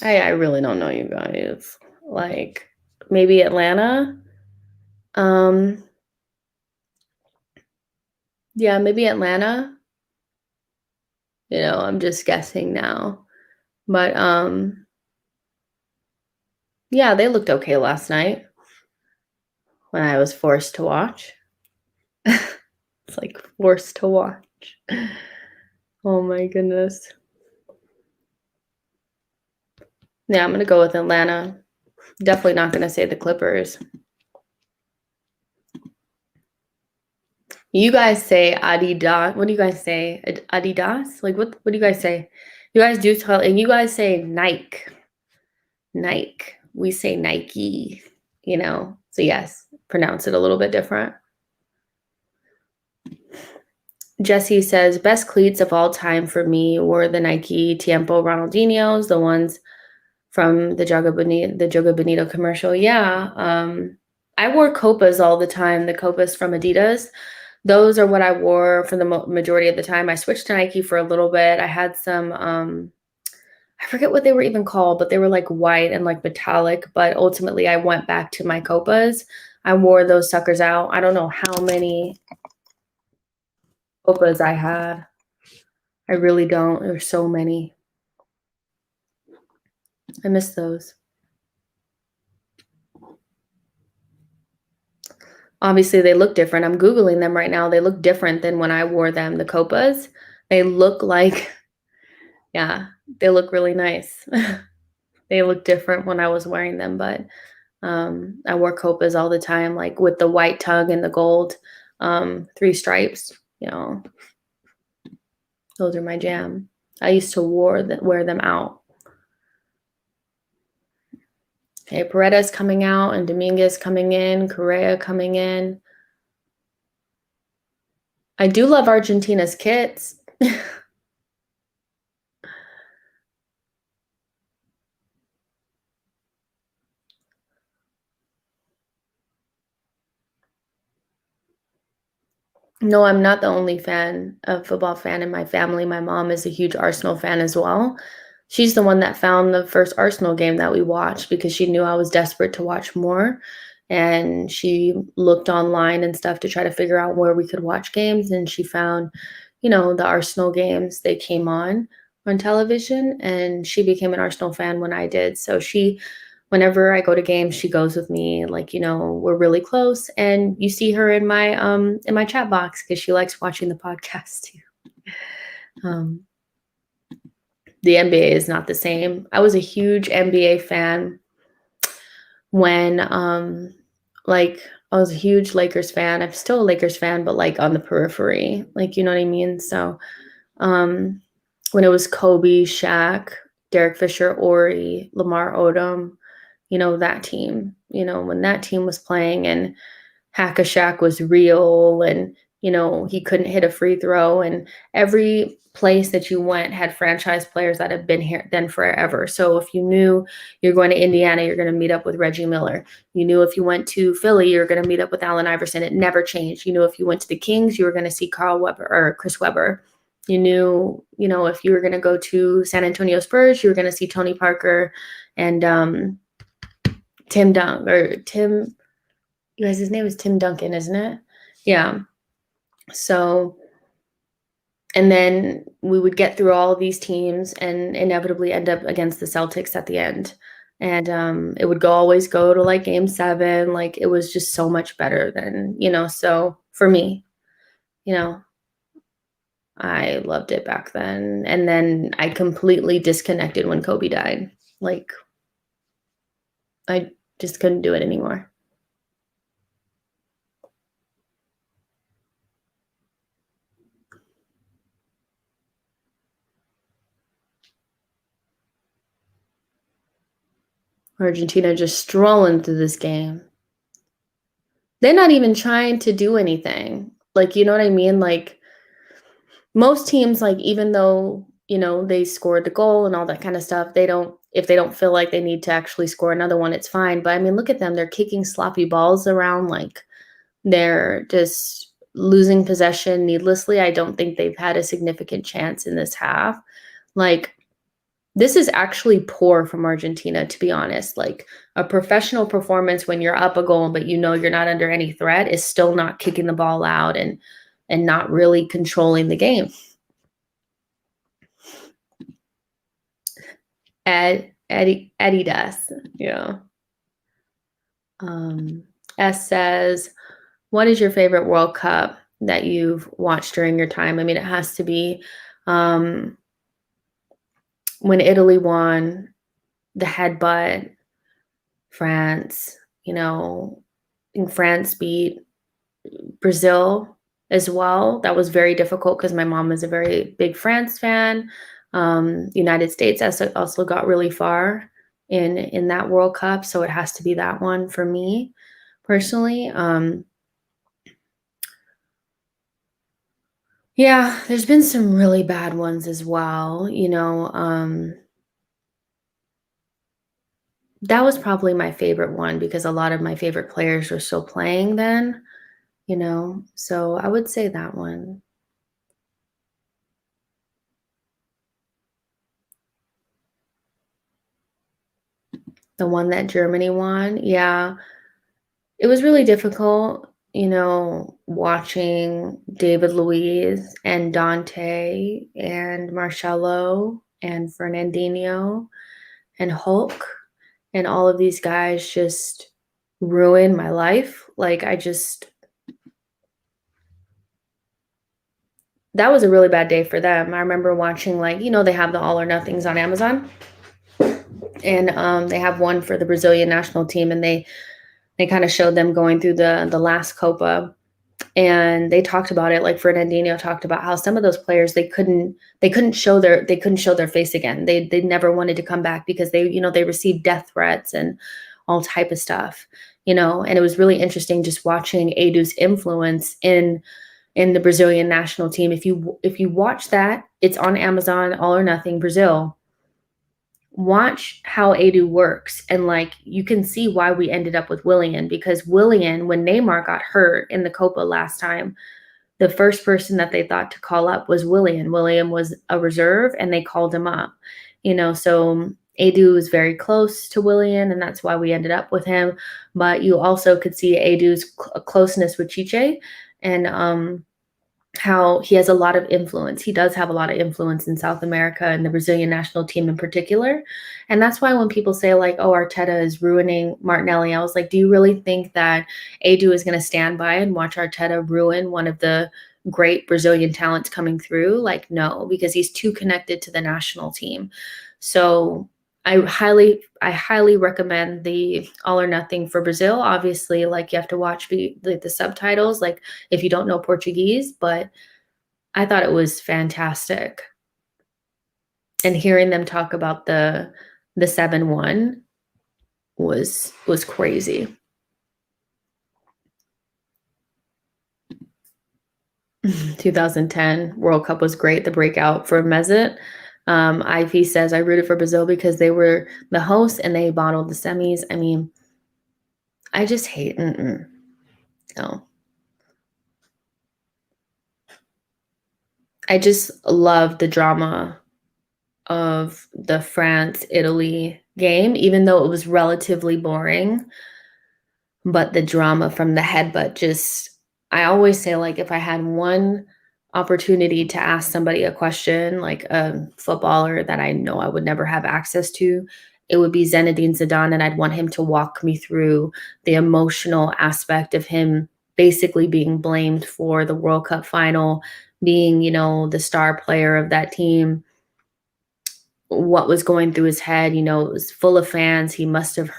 I really don't know, you guys. Like maybe Atlanta. Um, yeah, maybe Atlanta. I'm just guessing now. But yeah, they looked okay last night when I was forced to watch. It's like forced to watch. Oh my goodness. Yeah, I'm gonna go with Atlanta. Definitely not gonna say the Clippers. You guys say Adidas. What do you guys say? Adidas? Like what do you guys say? You guys do tell, and you guys say Nike. Nike. We say Nike. So yes, pronounce it a little bit different. Jesse says, best cleats of all time for me were the Nike Tiempo Ronaldinho's, the ones from the Joga Bonito commercial. Yeah. I wore Copas all the time, the Copas from Adidas. Those are what I wore for the majority of the time. I switched to Nike for a little bit. I had some, I forget what they were even called, but they were like white and like metallic. But ultimately, I went back to my Copas. I wore those suckers out. I don't know how many Copas I had. I really don't. There's so many. I miss those. Obviously, they look different. I'm Googling them right now. They look different than when I wore them, the Copas. They look like, yeah, they look really nice. They look different when I was wearing them, but I wore Copas all the time, like with the white tug and the gold 3 stripes. Those are my jam. I used to wear them out. Okay, Paredes coming out and Dominguez coming in, Correa coming in. I do love Argentina's kits. No, I'm not the only football fan in my family. My mom is a huge Arsenal fan as well. She's the one that found the first Arsenal game that we watched because she knew I was desperate to watch more. And she looked online and stuff to try to figure out where we could watch games. And she found, the Arsenal games. They came on television, and she became an Arsenal fan when I did. So whenever I go to games, she goes with me. Like, we're really close, and you see her in my chat box because she likes watching the podcast too. The NBA is not the same. I was a huge NBA fan when I was a huge Lakers fan. I'm still a Lakers fan, but like on the periphery. Like, you know what I mean? So when it was Kobe, Shaq, Derek Fisher, Ori, Lamar Odom, that team, when that team was playing and Hack-a-Shaq was real, and, he couldn't hit a free throw, and every place that you went had franchise players that have been here then forever. So if you knew you're going to Indiana, you're going to meet up with Reggie Miller. You knew if you went to Philly, you're going to meet up with Allen Iverson. It never changed. You knew if you went to the Kings, you were going to see Carl Weber or Chris Webber. You knew, if you were going to go to San Antonio Spurs, you were going to see Tony Parker and Tim Duncan, or Tim, you guys, his name is Tim Duncan, isn't it? Yeah. So, and then we would get through all of these teams and inevitably end up against the Celtics at the end. And it would always go to like game 7. Like it was just so much better than, so for me, I loved it back then. And then I completely disconnected when Kobe died. Like I just couldn't do it anymore. Argentina just strolling through this game. They're not even trying to do anything. Like, you know what I mean? Like, most teams, like, even though, they scored the goal and all that kind of stuff, they don't if they don't feel like they need to actually score another one, it's fine. But I mean, look at them. They're kicking sloppy balls around, like they're just losing possession needlessly. I don't think they've had a significant chance in this half. Like, this is actually poor from Argentina, to be honest. Like, a professional performance when you're up a goal, but you're not under any threat is still not kicking the ball out and not really controlling the game. Eddie does. Yeah. S says, what is your favorite World Cup that you've watched during your time? I mean, it has to be when Italy won, the headbutt, France, and France beat Brazil as well. That was very difficult because my mom is a very big France fan. United States also got really far in that World Cup, so it has to be that one for me personally. Yeah, there's been some really bad ones as well. That was probably my favorite one because a lot of my favorite players were still playing then. So I would say that one. The one that Germany won. Yeah. It was really difficult, watching David Luiz and Dante and Marcelo and Fernandinho and Hulk and all of these guys just ruin my life. Like, that was a really bad day for them. I remember watching, like, they have the All or Nothings on Amazon, and they have one for the Brazilian national team, and they kind of showed them going through the last Copa, and they talked about it. Like, Fernandinho talked about how some of those players, they couldn't show their face again. They never wanted to come back because they received death threats and all type of stuff. And it was really interesting just watching Edu's influence in the Brazilian national team. If you watch that, it's on Amazon, All or Nothing Brazil. Watch how Edu works, and like, you can see why we ended up with Willian, because Willian, when Neymar got hurt in the Copa last time, the first person that they thought to call up was Willian. Willian was a reserve and they called him up. So Edu is very close to Willian, and that's why we ended up with him. But you also could see Edu's closeness with Chiche, and how he has a lot of influence. He does have a lot of influence in South America and the Brazilian national team in particular. And that's why when people say, like, oh, Arteta is ruining Martinelli, I was like, do you really think that Edu is going to stand by and watch Arteta ruin one of the great Brazilian talents coming through? Like, no, because he's too connected to the national team. So I highly recommend the All or Nothing for Brazil. Obviously, like, you have to watch the subtitles, like, if you don't know Portuguese, but I thought it was fantastic. And hearing them talk about the 7-1 was crazy. 2010 World Cup was great. The breakout for Messi. Ivy says, I rooted for Brazil because they were the hosts and they bottled the semis. I mean, I just hate. No. I just love the drama of the France-Italy game, even though it was relatively boring. But the drama from the headbutt just, I always say, like, if I had one opportunity to ask somebody a question, like a footballer that I know I would never have access to, it would be Zinedine Zidane, and I'd want him to walk me through the emotional aspect of him basically being blamed for the World Cup final, being, the star player of that team, what was going through his head. It was full of fans. He must have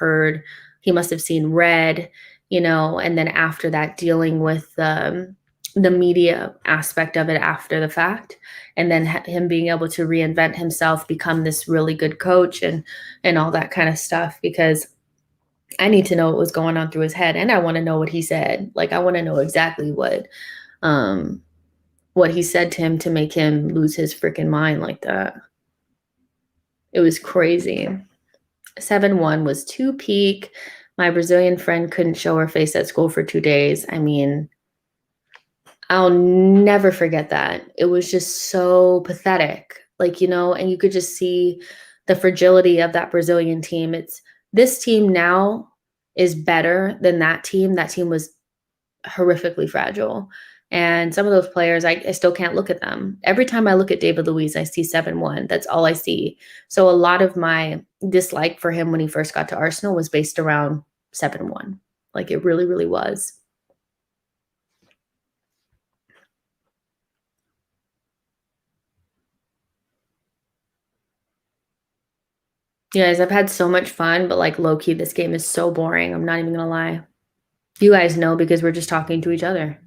seen red, and then after that, dealing with the media aspect of it after the fact, and then him being able to reinvent himself, become this really good coach, and all that kind of stuff. Because I need to know what was going on through his head, and I want to know what he said. Like, I want to know exactly um, what he said to him to make him lose his freaking mind like that. It was crazy. 7-1 was too peak. My Brazilian friend couldn't show her face at school for 2 days. I mean, I'll never forget that. It was just so pathetic. Like, and you could just see the fragility of that Brazilian team. This team now is better than that team. That team was horrifically fragile. And some of those players, I still can't look at them. Every time I look at David Luiz, I see 7-1. That's all I see. So a lot of my dislike for him when he first got to Arsenal was based around 7-1. Like, it really, really was. You guys, I've had so much fun, but like, low key, this game is so boring. I'm not even gonna lie. You guys know because we're just talking to each other.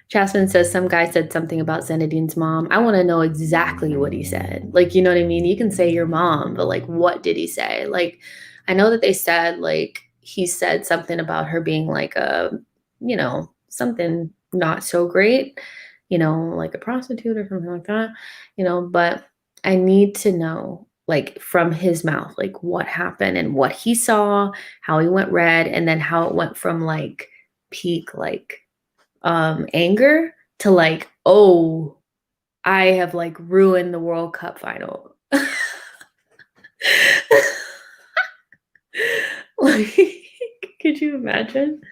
Jasmine says some guy said something about Zinedine's mom. I want to know exactly what he said. Like, you know what I mean? You can say your mom, but like, what did he say? Like, I know that they said, like, he said something about her being like something not so great, like a prostitute or something like that, but I need to know, like, from his mouth, like, what happened and what he saw, how he went red, and then how it went from like peak, like, anger to like, oh, I have like ruined the World Cup final. Like, could you imagine?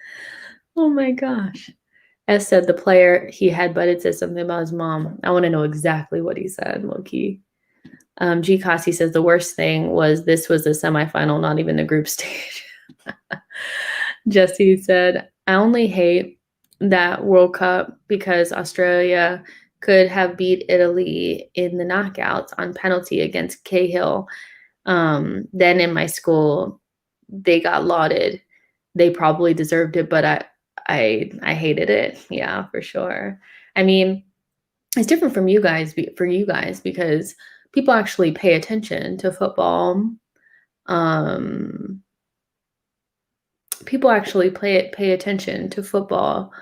Oh my gosh. As said, the player he headbutted said something about his mom. I want to know exactly what he said, low-key. G. Cossi says the worst thing was this was the semifinal, not even the group stage. Jesse said, I only hate that World Cup because Australia could have beat Italy in the knockouts on penalty against Cahill. Then in my school, they got lauded. They probably deserved it, but I hated it. Yeah, for sure. I mean, it's different from you guys because people actually pay attention to football. People actually pay attention to football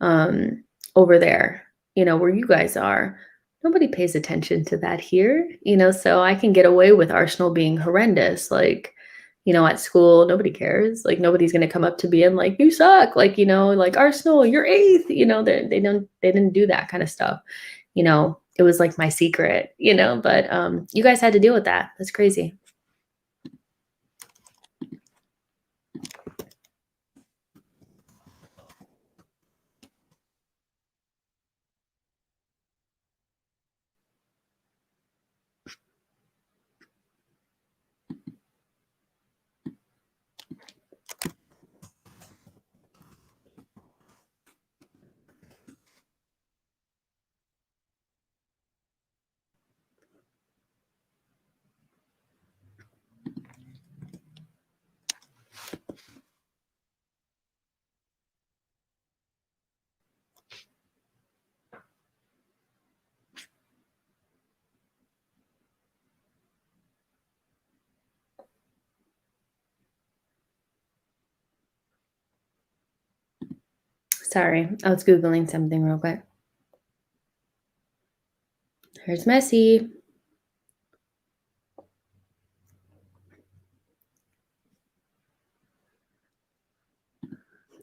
over there, where you guys are. Nobody pays attention to that here, so I can get away with Arsenal being horrendous. Like, at school, nobody cares. Like, nobody's going to come up to me and like, you suck. Like, like, Arsenal, you're eighth, they didn't do that kind of stuff. It was like my secret, but you guys had to deal with that. That's crazy. Sorry, I was Googling something real quick. Here's Messi.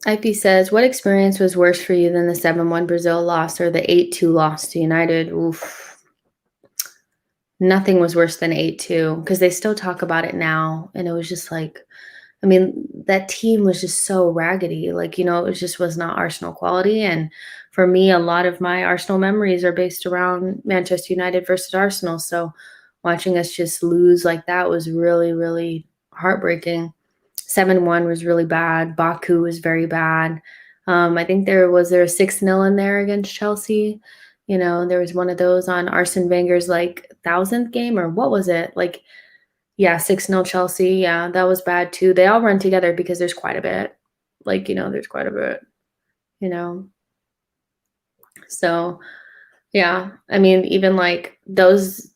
IP says, what experience was worse for you than the 7-1 Brazil loss or the 8-2 loss to United? Oof. Nothing was worse than 8-2 because they still talk about it now. And it was just like, I mean, that team was just so raggedy. Like, it was not Arsenal quality. And for me, a lot of my Arsenal memories are based around Manchester United versus Arsenal. So watching us just lose like that was really, really heartbreaking. 7-1 was really bad. Baku was very bad. I think there was a 6-0 in there against Chelsea. There was one of those on Arsene Wenger's like 1000th game, or what was it? Like, yeah, 6-0 Chelsea. Yeah, that was bad too. They all run together because there's quite a bit. Like, there's quite a bit, you know. So, yeah, I mean, even like those,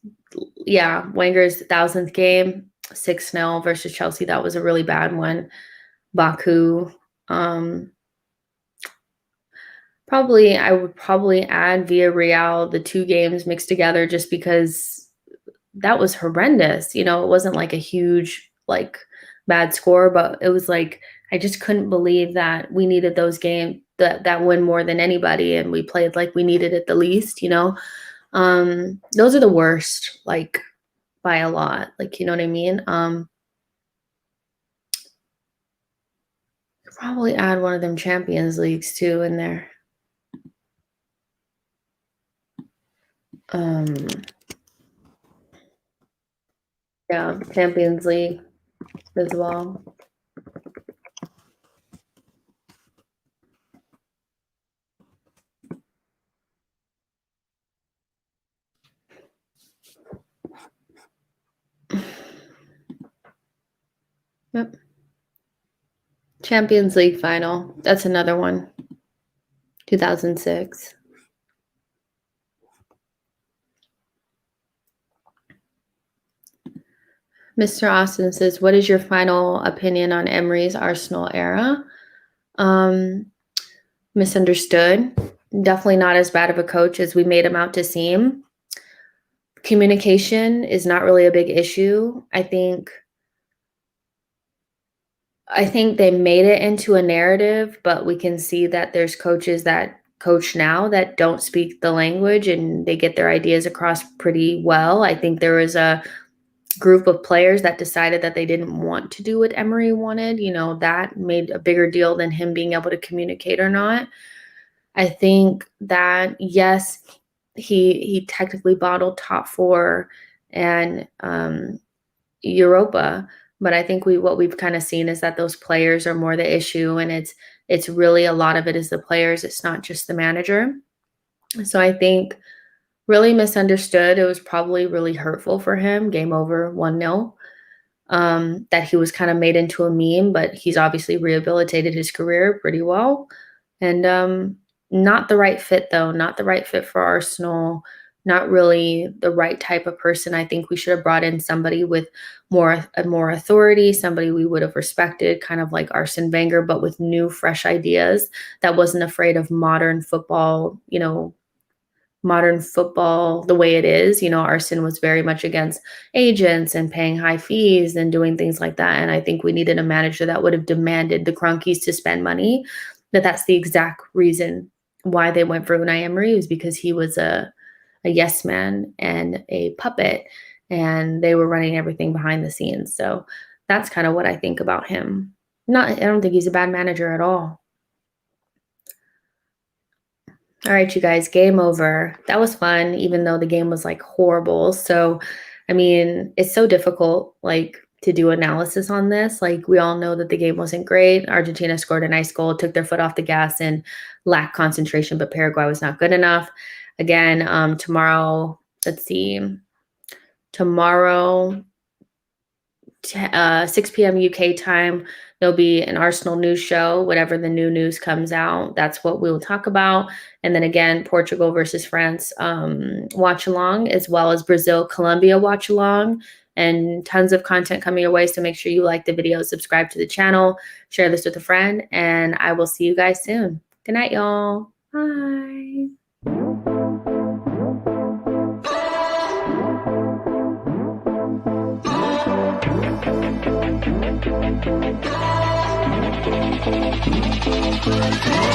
yeah, Wenger's 1000th game, 6-0 versus Chelsea, that was a really bad one. Baku, um, I would probably add Villarreal, the two games mixed together, just because that was horrendous. It wasn't like a huge, like, bad score, but it was like I just couldn't believe that we needed those games, that win more than anybody, and we played like we needed it the least. Those are the worst, like, by a lot. Like, you know what I mean? Could probably add one of them Champions Leagues too in there. Um, yeah, Champions League as well. Yep. Champions League final. That's another one. 2006. Mr. Austin says, what is your final opinion on Emery's Arsenal era? Misunderstood. Definitely not as bad of a coach as we made him out to seem. Communication is not really a big issue. I think they made it into a narrative, but we can see that there's coaches that coach now that don't speak the language and they get their ideas across pretty well. I think there was a group of players that decided that they didn't want to do what Emery wanted. That made a bigger deal than him being able to communicate or not. I think that, yes, he technically bottled top four and Europa, but I think what we've kind of seen is that those players are more the issue, and it's really a lot of it is the players. It's not just the manager. So I think really misunderstood. It was probably really hurtful for him. Game over, 1-0. That he was kind of made into a meme, but he's obviously rehabilitated his career pretty well. And not the right fit, though. Not the right fit for Arsenal. Not really the right type of person. I think we should have brought in somebody with more authority, somebody we would have respected, kind of like Arsene Wenger, but with new, fresh ideas that wasn't afraid of modern football, the way it is. Arsene was very much against agents and paying high fees and doing things like that. And I think we needed a manager that would have demanded the Cronkies to spend money. That's the exact reason why they went for Unai Emery, was because he was a yes man and a puppet, and they were running everything behind the scenes. So that's kind of what I think about him. I don't think he's a bad manager at all. All right, you guys, game over. That was fun, even though the game was like horrible. So, I mean, it's so difficult, like, to do analysis on this. Like, we all know that the game wasn't great. Argentina scored a nice goal, took their foot off the gas, and lacked concentration, but Paraguay was not good enough. Again, tomorrow, let's see, tomorrow, 6 p.m. UK time, there'll be an Arsenal news show. Whatever the new news comes out, that's what we will talk about. And then again, Portugal versus France watch-along, as well as Brazil-Colombia watch-along, and tons of content coming your way. So make sure you like the video, subscribe to the channel, share this with a friend, and I will see you guys soon. Good night, y'all. Bye. Thank you.